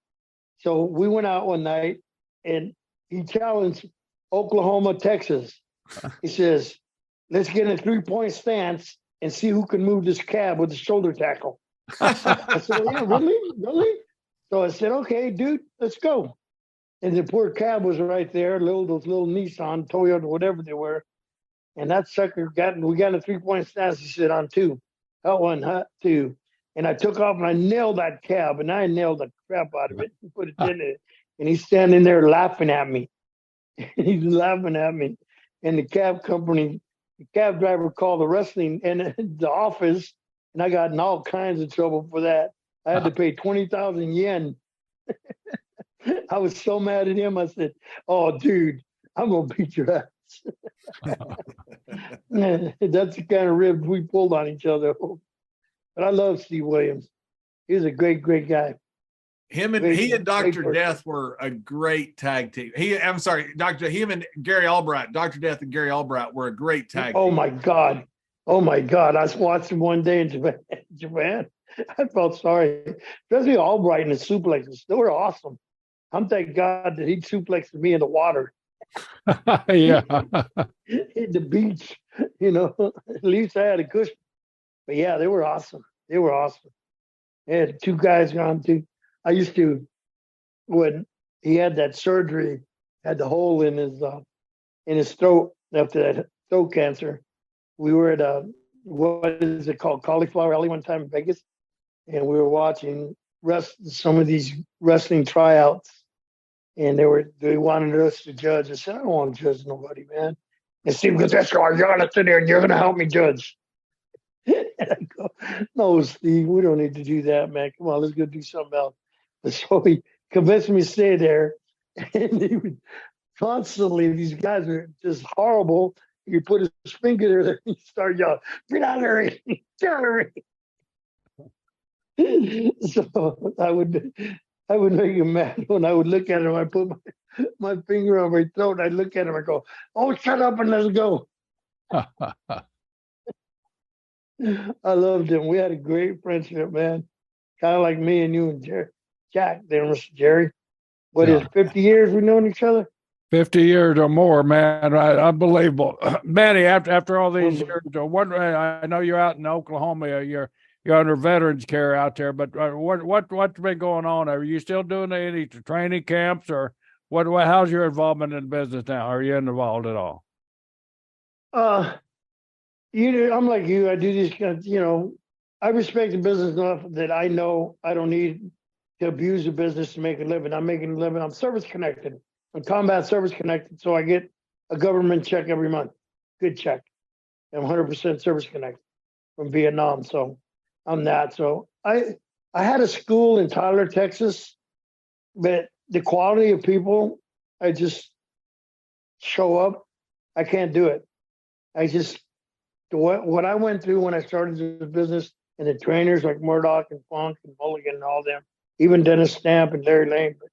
So we went out one night, and he challenged Oklahoma, Texas. He says, "Let's get in a 3-point stance and see who can move this cab with the shoulder tackle." I said, "Oh, yeah, really?" So I said, "Okay, dude, let's go." And the poor cab was right there, those little Nissan, Toyota, whatever they were. And that sucker we got a 3-point stance. He said, "On 2. Hot 1, hot 2. And I took off and I nailed that cab, and I nailed the crap out of it and put it in it. And he's standing there laughing at me. He's laughing at me. And the cab driver called the wrestling and the office, and I got in all kinds of trouble for that. I had to pay 20,000 yen. I was so mad at him. I said, "Oh, dude, I'm going to beat your ass." That's the kind of ribs we pulled on each other. But I love Steve Williams. He was a great, great guy. He and Dr. Death were a great tag team. Him and Gary Albright, Dr. Death and Gary Albright were a great tag team. Oh my God. I watched him one day in Japan. I felt sorry. Especially Albright and the suplexes. They were awesome. I'm thank God that he suplexed me in the water. Yeah. Hit the beach, at least I had a cushion. But yeah, they were awesome. They had 2 guys gone to. I used to, when he had that surgery, had the hole in his throat after that throat cancer. We were at what is it called, Cauliflower Alley one time in Vegas, and we were watching some of these wrestling tryouts, and they wanted us to judge. I said, "I don't want to judge nobody, man." And Steve goes, "That's why you're gonna sit there and you're gonna help me judge." And I go, "No, Steve, we don't need to do that, man. Come on, let's go do something else." And so he convinced me to stay there. And he would constantly, these guys are just horrible. You put his finger there and you start yelling, "Get out of there, get out of there." So I would make him mad when I would look at him. I put my finger on my throat. I'd look at him. I go, "Oh, shut up and let's go." I loved him. We had a great friendship, man. Kind of like me and you and Jack there, Mr. Jerry. What is 50 years we've known each other? 50 years or more, man. Unbelievable. Manny, after all these years, I know you're out in Oklahoma. You're under veterans care out there, but what's been going on? Are you still doing any training camps, or how's your involvement in business now? Are you involved at all? I'm like you. I do these kind of, I respect the business enough that I know I don't need to abuse the business to make a living. I'm making a living. I'm service connected. I'm combat service connected, so I get a government check every month. Good check. I'm 100% service connected from Vietnam, so I'm that. So I had a school in Tyler, Texas, but the quality of people, I just show up. I can't do it. What I went through when I started the business, and the trainers like Murdoch and Funk and Mulligan and all them, even Dennis Stamp and Larry Lane, but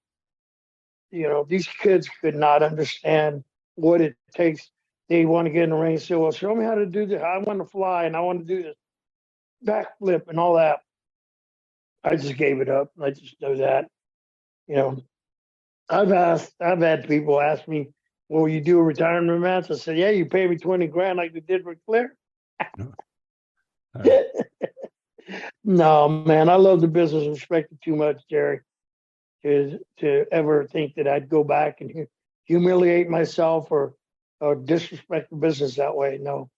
these kids could not understand what it takes. They want to get in the ring and say, "Well, show me how to do this. I want to fly and I want to do this backflip and all that." I just gave it up. I just know that. I've had people ask me, "Well, you do a retirement match?" I said, "Yeah, you pay me 20 grand like they did with Flair." No, man, I love the business. Respect it too much, Jerry, to ever think that I'd go back and humiliate myself or disrespect the business that way. No.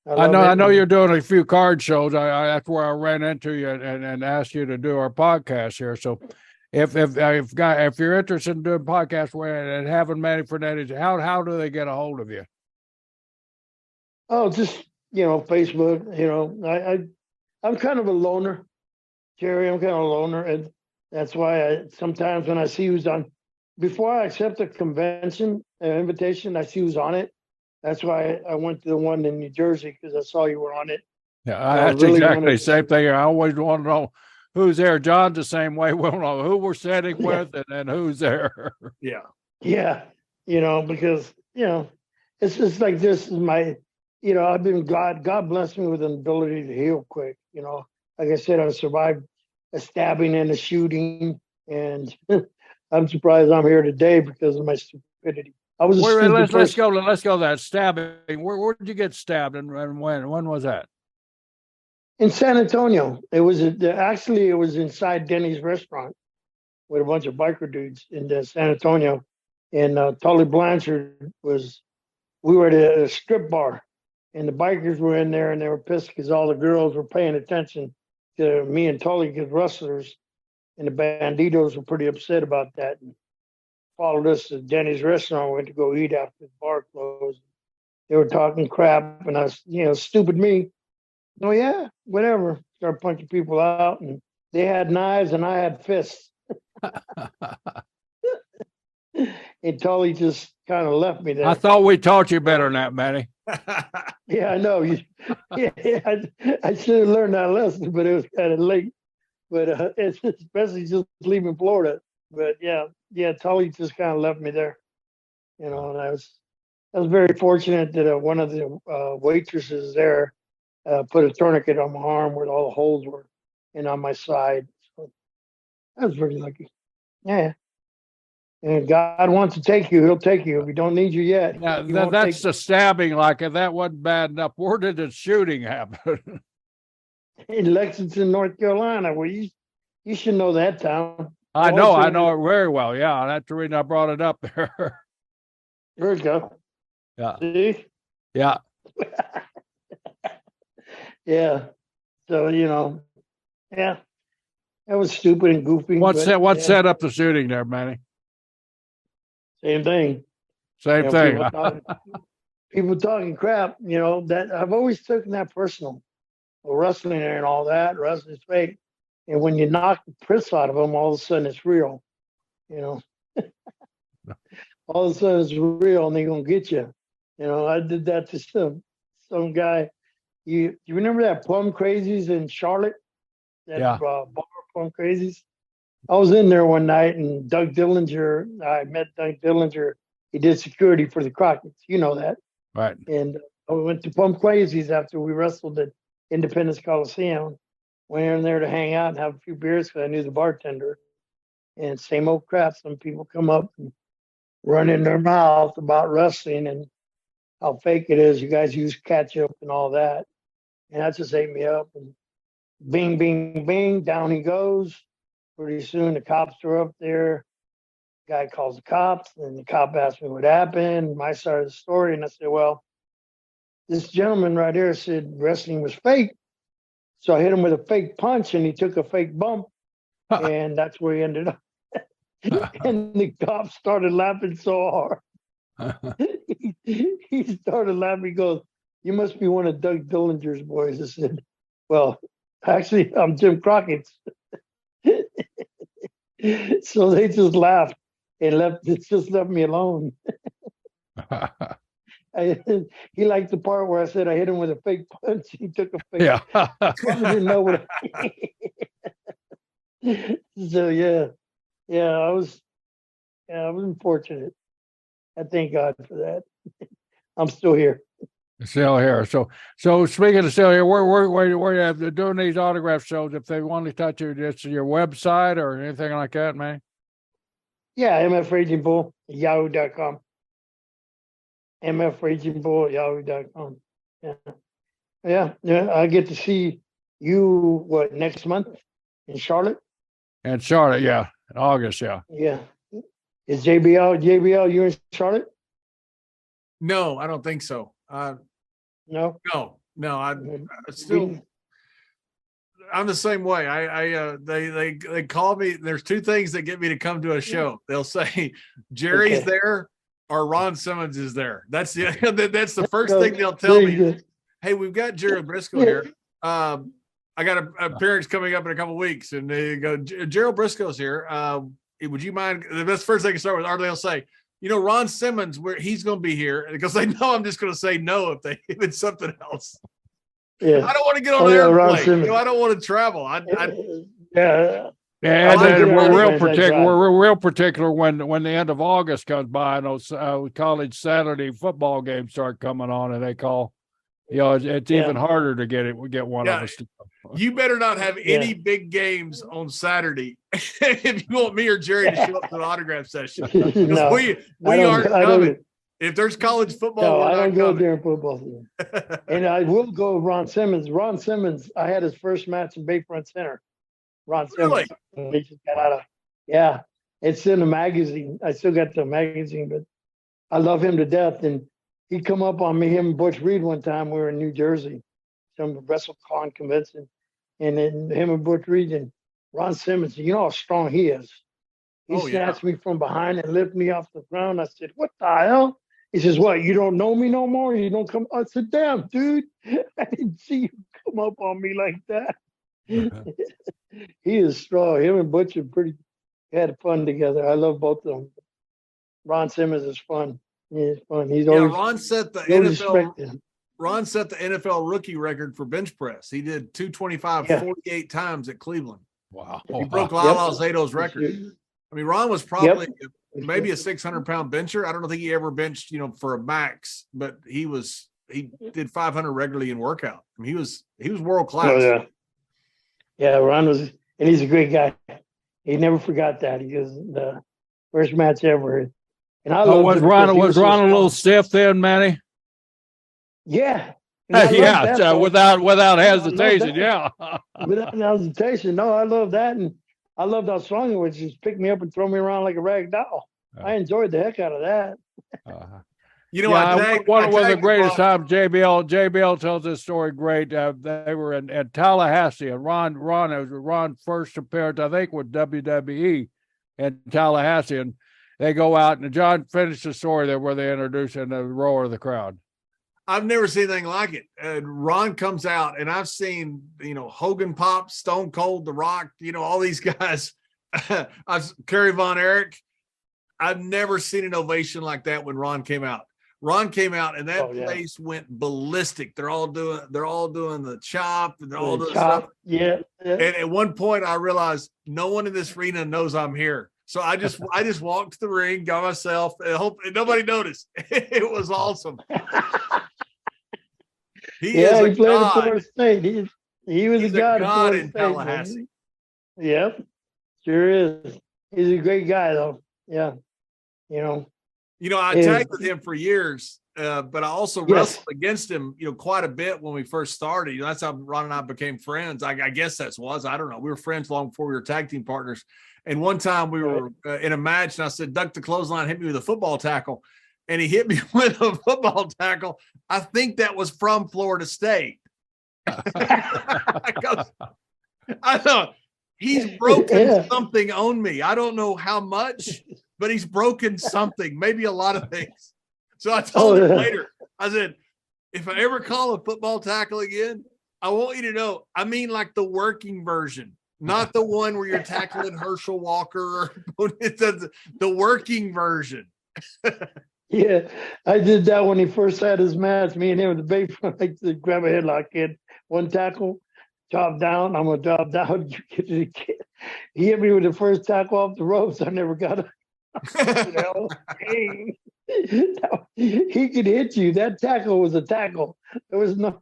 I know you're doing a few card shows. That's where I ran into you and asked you to do our podcast here. So if you're interested in doing podcasts and having Manny Fernandez, how do they get a hold of you? Oh, just Facebook. I'm kind of a loner, Jerry. I'm kind of a loner, and that's why sometimes when I see who's on, before I accept a convention invitation, I see who's on it. That's why I went to the one in New Jersey because I saw you were on it. Yeah, that's really exactly the same thing. I always want to know who's there. John's the same way. We don't know who we're sitting with and who's there. Yeah. Yeah. Because, it's just like this is my, I've been God blessed me with an ability to heal quick. Like I said, I survived a stabbing and a shooting, and I'm surprised I'm here today because of my stupidity. I was let's go to that stabbing. Where did you get stabbed and when? When was that? In San Antonio. It was actually it was inside Denny's restaurant with a bunch of biker dudes in San Antonio. And Tully Blanchard we were at a strip bar, and the bikers were in there, and they were pissed because all the girls were paying attention to me and Tully as wrestlers, and the Banditos were pretty upset about that. And followed us to Denny's restaurant. Went to go eat after the bar closed. They were talking crap, and I was, stupid me. Oh yeah, whatever. Start punching people out, and they had knives, and I had fists. And Tully just kind of left me there. I thought we taught you better than that, Manny. Yeah, I know. I should have learned that lesson, but it was kind of late. But it's especially just leaving Florida. But yeah, Tully just kind of left me there. And I was very fortunate that one of the waitresses there put a tourniquet on my arm where all the holes were, and on my side. So I was very lucky. Yeah. And God wants to take you, he'll take you. If he don't need you yet. Yeah, that's the stabbing. Like, if that wasn't bad enough, where did the shooting happen? In Lexington, North Carolina. Well, you should know that town. I know it very well. Yeah, that's the reason I brought it up there. There we go. Yeah. See? Yeah. Yeah. So, yeah. That was stupid and goofy. What set up the shooting there, Manny? Same thing. Same thing. People talking crap, that I've always taken that personal. Wrestling and all that, wrestling's fake. And when you knock the piss out of them, all of a sudden it's real. All of a sudden it's real and they're going to get you. I did that to some guy. You remember that Plum Crazies in Charlotte? Bar Plum Crazies? I was in there one night, and I met Doug Dillinger. He did security for the Crockett's. You know that. Right. And I went to Plum Crazies after we wrestled at Independence Coliseum. Went in there to hang out and have a few beers because I knew the bartender. And same old crap. Some people come up and run in their mouth about wrestling and how fake it is. You guys use ketchup and all that. And that just ate me up. And bing, bing, bing, down he goes. Pretty soon the cops are up there. Guy calls the cops, and the cop asked me what happened, my side of the story. And I said, well, this gentleman right here said wrestling was fake. So I hit him with a fake punch, and he took a fake bump. And that's where he ended up. And the cop started laughing so hard. He started laughing. He goes, you must be one of Doug Dillinger's boys. I said, well, actually, I'm Jim Crockett's. So they just laughed and just left me alone. He liked the part where I said I hit him with a fake punch. He took a fake. Yeah. I didn't know what. So I was unfortunate. I thank God for that. I'm still here. Still here. So speaking of still here, where you have doing these autograph shows? If they want to touch you, just your website or anything like that, man. Yeah, mfragingbull@yahoo.com. mfragingbull@yahoo.com. Yeah. I get to see you next month in Charlotte. And Charlotte, yeah, in August, yeah. Yeah. Is JBL? You in Charlotte? No, I don't think so. No. I'm the same way. They call me. There's two things that get me to come to a show. They'll say Jerry's there or Ron Simmons is there. That's the first thing they'll tell me. Hey, we've got Gerald Brisco here. I got an appearance coming up in a couple of weeks, and they go, Gerald Brisco's here. Would you mind? The best first thing to start with, or they'll say, Ron Simmons, he's going to be here, because they know I'm just going to say no if it's something else. Yeah, I don't want to get on an airplane. I don't want to travel. Yeah. Yeah, and we're real particular when the end of August comes by and those college Saturday football games start coming on, and they call. It's even harder to get one of us. You better not have any big games on Saturday if you want me or Jerry to show up to an autograph session. No, we aren't coming. If there's college football, I don't go during football season. And I will go with Ron Simmons. Ron Simmons, I had his first match in Bayfront Center. Ron Simmons. He just got out of, it's in the magazine. I still got the magazine, but I love him to death. And he come up on me, him and Butch Reed one time. We were in New Jersey, some WrestleCon convention. And then him and Butch Reed and Ron Simmons, you know how strong he is. He snatched me from behind and lifted me off the ground. I said, what the hell? He says, what, you don't know me no more? You don't come? I said, damn, dude, I didn't see you come up on me like that. He is strong. Him and Butch had fun together. I love both of them. Ron Simmons is fun. He's fun. He's always Ron set the NFL rookie record for bench press. He did 225 48 times at Cleveland. Wow. He broke Lyle Alzado's record. I mean, Ron was probably maybe a 600-pound bencher. I don't think he ever benched, for a max, but he did 500 regularly in workout. I mean, he was world class. Oh, yeah, Ron was, and he's a great guy. He never forgot that. He was the first match ever. And I was Ron a little stiff then, Manny? Yeah. Without hesitation, Without hesitation. No, I love that. And I loved how strong he was. Just pick me up and throw me around like a rag doll. I enjoyed the heck out of that. One of the greatest times. JBL tells this story great. They were in Tallahassee, and Ron first appearance, I think, with WWE in Tallahassee, and they go out, and John finished the story there where they introduce in the roar of the crowd. I've never seen anything like it. Ron comes out, and I've seen, Hogan Pop, Stone Cold, The Rock, all these guys. Kerry Von Erich. I've never seen an ovation like that when Ron came out. Ron came out, and that place went ballistic. They're all doing the chop, and they're all doing stuff. Yeah. And at one point, I realized no one in this arena knows I'm here. So I just walked to the ring, got myself, and hope nobody noticed. It was awesome. He played in Florida State. He was a god in Tallahassee. Yep, sure is. He's a great guy, though. Yeah, I tagged with him for years, but I also wrestled against him, quite a bit when we first started. That's how Ron and I became friends. I guess I don't know. We were friends long before we were tag team partners. And one time we were in a match, and I said, duck the clothesline, hit me with a football tackle. And he hit me with a football tackle. I think that was from Florida State. I know he's broken something on me. I don't know how much, but he's broken something, maybe a lot of things. So I told him later, I said, if I ever call a football tackle again, I want you to know, I mean like the working version. Not the one where you're tackling Herschel Walker, the working version. Yeah, I did that when he first had his match. Me and him with the Bayfront, like to grab a headlock, kid. One tackle, drop down. I'm gonna drop down. He hit me with the first tackle off the ropes. I never got it. He could hit you. That tackle was a tackle. There was no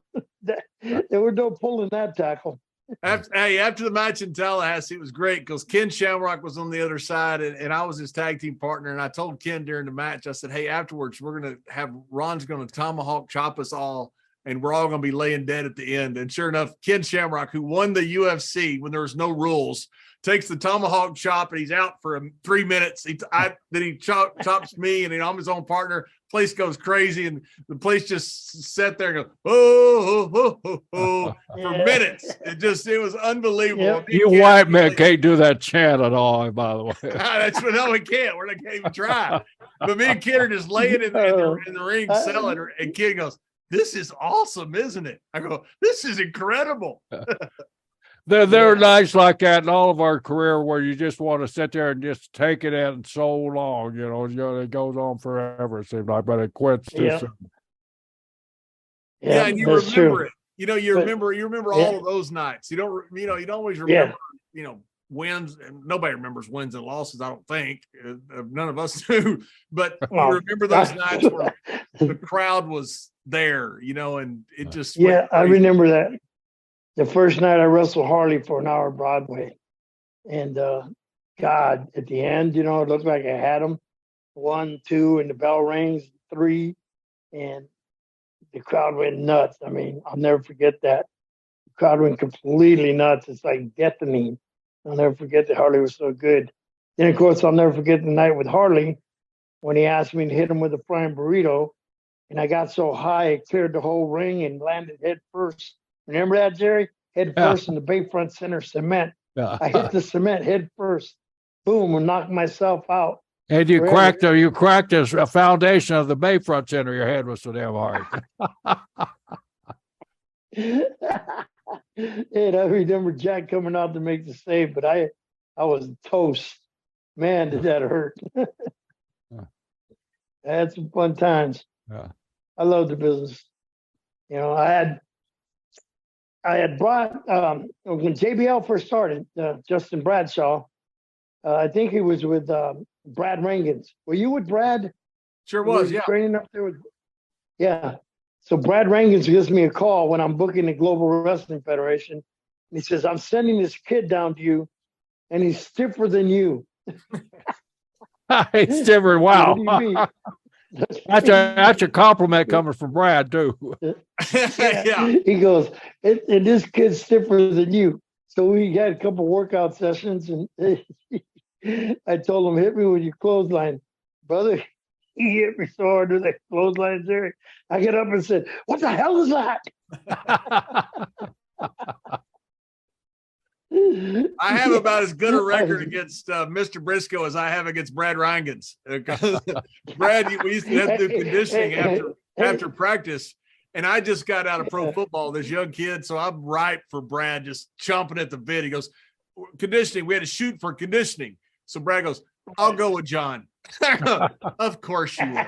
pulling that tackle. After the match in Tallahassee, it was great because Ken Shamrock was on the other side, and I was his tag team partner. And I told Ken during the match, I said, hey, afterwards, Ron's going to tomahawk chop us all, and we're all going to be laying dead at the end. And sure enough, Ken Shamrock, who won the UFC when there was no rules, takes the tomahawk chop, and he's out for 3 minutes. Then he chops me, and I'm his own partner. Place goes crazy, and the place just sat there and goes, oh, for minutes. It was unbelievable. Yep. You white men can't do that chant at all, by the way. That's what, no, we can't. Can't even try. But me and Ken are just laying in the ring selling, and Ken goes, this is awesome, isn't it? I go, this is incredible. There are nights like that in all of our career where you just want to sit there and just take it in so long, it goes on forever, it seems like, but it quits too soon. Yeah, and you remember it. You remember all of those nights. You don't always remember, wins, and nobody remembers wins and losses, I don't think. None of us do. But you remember those nights where the crowd was there, and it just I remember that. The first night I wrestled Harley for an hour Broadway. And God, at the end, it looked like I had him. 1, 2, and the bell rings, 3, and the crowd went nuts. I mean, I'll never forget that. The crowd went completely nuts. It's like deafening. I'll never forget that Harley was so good. Then, of course, I'll never forget the night with Harley when he asked me to hit him with a frying burrito. And I got so high, it cleared the whole ring and landed head first. Remember that, Jerry? Head first in the Bayfront Center cement. Yeah. I hit the cement head first. Boom, and knocked myself out. And you cracked a foundation of the Bayfront Center. Your head was so damn hard. And I remember Jack coming out to make the save, but I was toast. Man, did that hurt. I had some fun times. Yeah. I love the business. I had brought when JBL first started, Justin Bradshaw. I think he was with Brad Rangens. Were you with Brad? Sure was, yeah. Training up there with, So Brad Rangens gives me a call when I'm booking the Global Wrestling Federation. And he says, I'm sending this kid down to you, and he's stiffer than you. He's stiffer. Wow. What do you mean? That's a compliment coming from Brad, too. Yeah. He goes, and this kid's stiffer than you. So we had a couple workout sessions, and I told him, hit me with your clothesline. Brother, he hit me so hard with that clothesline there. I get up and said, what the hell is that? I have about as good a record against Mr. Brisco as I have against Brad Rangens. Brad, we used to have to do conditioning after practice, and I just got out of pro football, this young kid, so I'm ripe for Brad, just chomping at the bit. He goes, conditioning, we had to shoot for conditioning. So Brad goes, I'll go with John. Of course you will.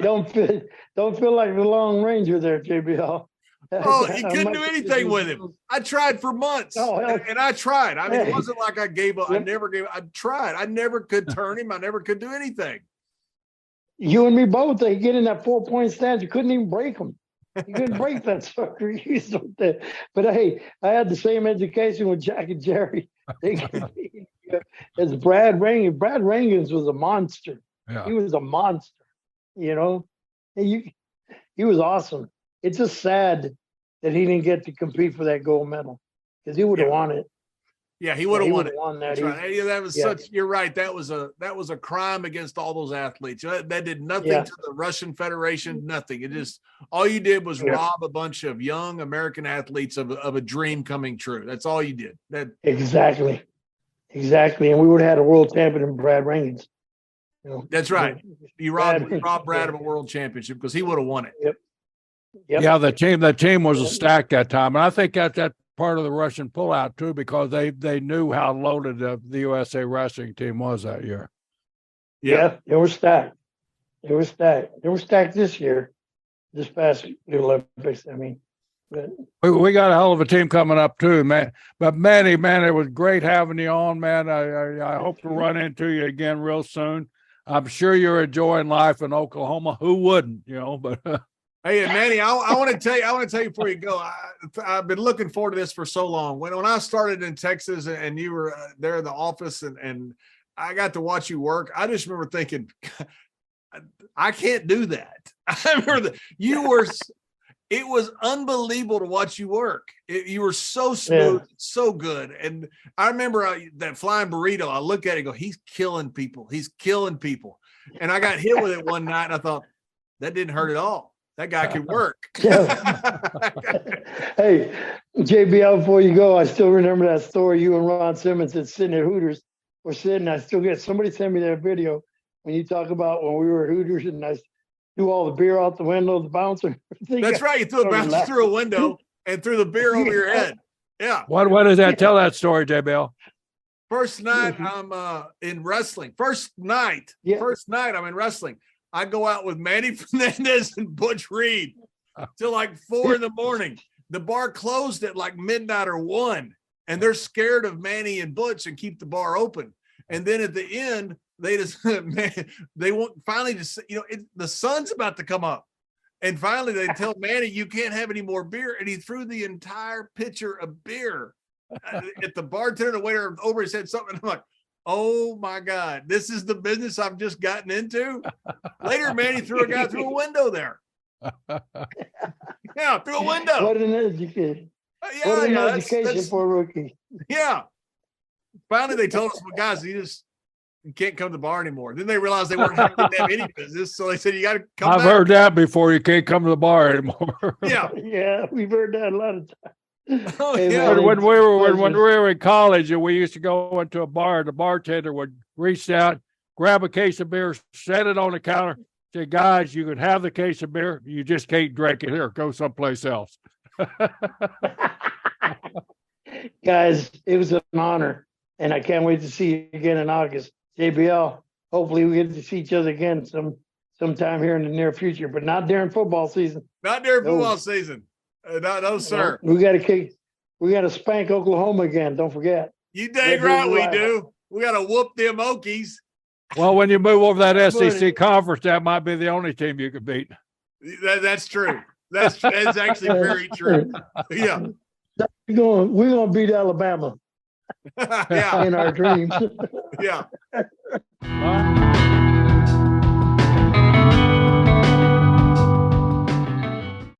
Don't feel like the Long Ranger there, JBL. Oh, you couldn't do anything with him. I tried for months, and I tried. I mean, it wasn't like I gave up. I never gave up. I tried. I never could turn him. I never could do anything. You and me both. They get in that 4-point stance. You couldn't even break them. You couldn't break that sucker. But hey, I had the same education with Jack and Jerry. As Brad Rangens. Brad Rangens was a monster. Yeah. He was a monster. He was awesome. It's just sad that he didn't get to compete for that gold medal because he would have won it. Yeah, he would have won it. Won that. That's right. That was such. You're right. That was a crime against all those athletes. That did nothing to the Russian Federation. Nothing. It just all you did was rob a bunch of young American athletes of a dream coming true. That's all you did. Exactly. And we would have had a world champion in Brad Rangens. That's right. You robbed Brad of a world championship because he would have won it. Yep. Yeah, the team was stacked that time, and I think that's part of the Russian pullout too, because they knew how loaded the USA wrestling team was that year. Yeah, they were stacked. They were stacked this year, this past Olympics. I mean, we got a hell of a team coming up too, man. But Manny, man, it was great having you on, man. I hope to run into you again real soon. I'm sure you're enjoying life in Oklahoma. Who wouldn't, But hey, Manny, I want to tell you before you go. I've been looking forward to this for so long. When I started in Texas and you were there in the office and I got to watch you work, I just remember thinking, I can't do that. I remember that you were. It was unbelievable to watch you work. You were so smooth, so good. And I remember that flying burrito. I look at it and go, he's killing people. He's killing people. And I got hit with it one night, and I thought, that didn't hurt at all. That guy can work. Hey, JBL, before you go, I still remember that story. You and Ron Simmons had sitting at Hooters. We're sitting. I still get somebody sent me that video when you talk about when we were at Hooters, and threw all the beer out the window, the bouncer. That's right. You threw a Started bouncer through a window and threw the beer over your head. Yeah. What is that? Tell that story, JBL. First night I'm in wrestling. First night I'm in wrestling. I go out with Manny Fernandez and Butch Reed till like 4 in. The bar closed at like midnight or 1, and they're scared of Manny and Butch and keep the bar open. And then at the end, they just they won't finally just the sun's about to come up, and finally they tell Manny, you can't have any more beer, and he threw the entire pitcher of beer at the bartender. The waiter over his head something. I'm like, oh my God, this is the business I've just gotten into. Later, Manny threw a guy through a window there. Yeah, through a window. What an education. What an education for a rookie. Yeah. Finally, they told us, well, guys, you can't come to the bar anymore. Then they realized they weren't having any business. So they said, you got to come I've back. heard that before. You can't come to the bar anymore. Yeah. Yeah, we've heard that a lot of times. Oh, Hey, yeah. man. When we were in college and we used to go into a bar, the bartender would reach out, grab a case of beer, set it on the counter, say, guys, you can have the case of beer. You just can't drink it here. Go someplace else. Guys, it was an honor, and I can't wait to see you again in August. JBL, hopefully we get to see each other again sometime here in the near future, but not during football season. Not during football season. No, sir. We got to spank Oklahoma again. Don't forget. You dang right we do. We got to whoop them Okies. Well, when you move over that SEC conference, that might be the only team you could beat. That's true. That's actually very true. Yeah. We're gonna beat Alabama Yeah. in our dreams. Yeah. All right.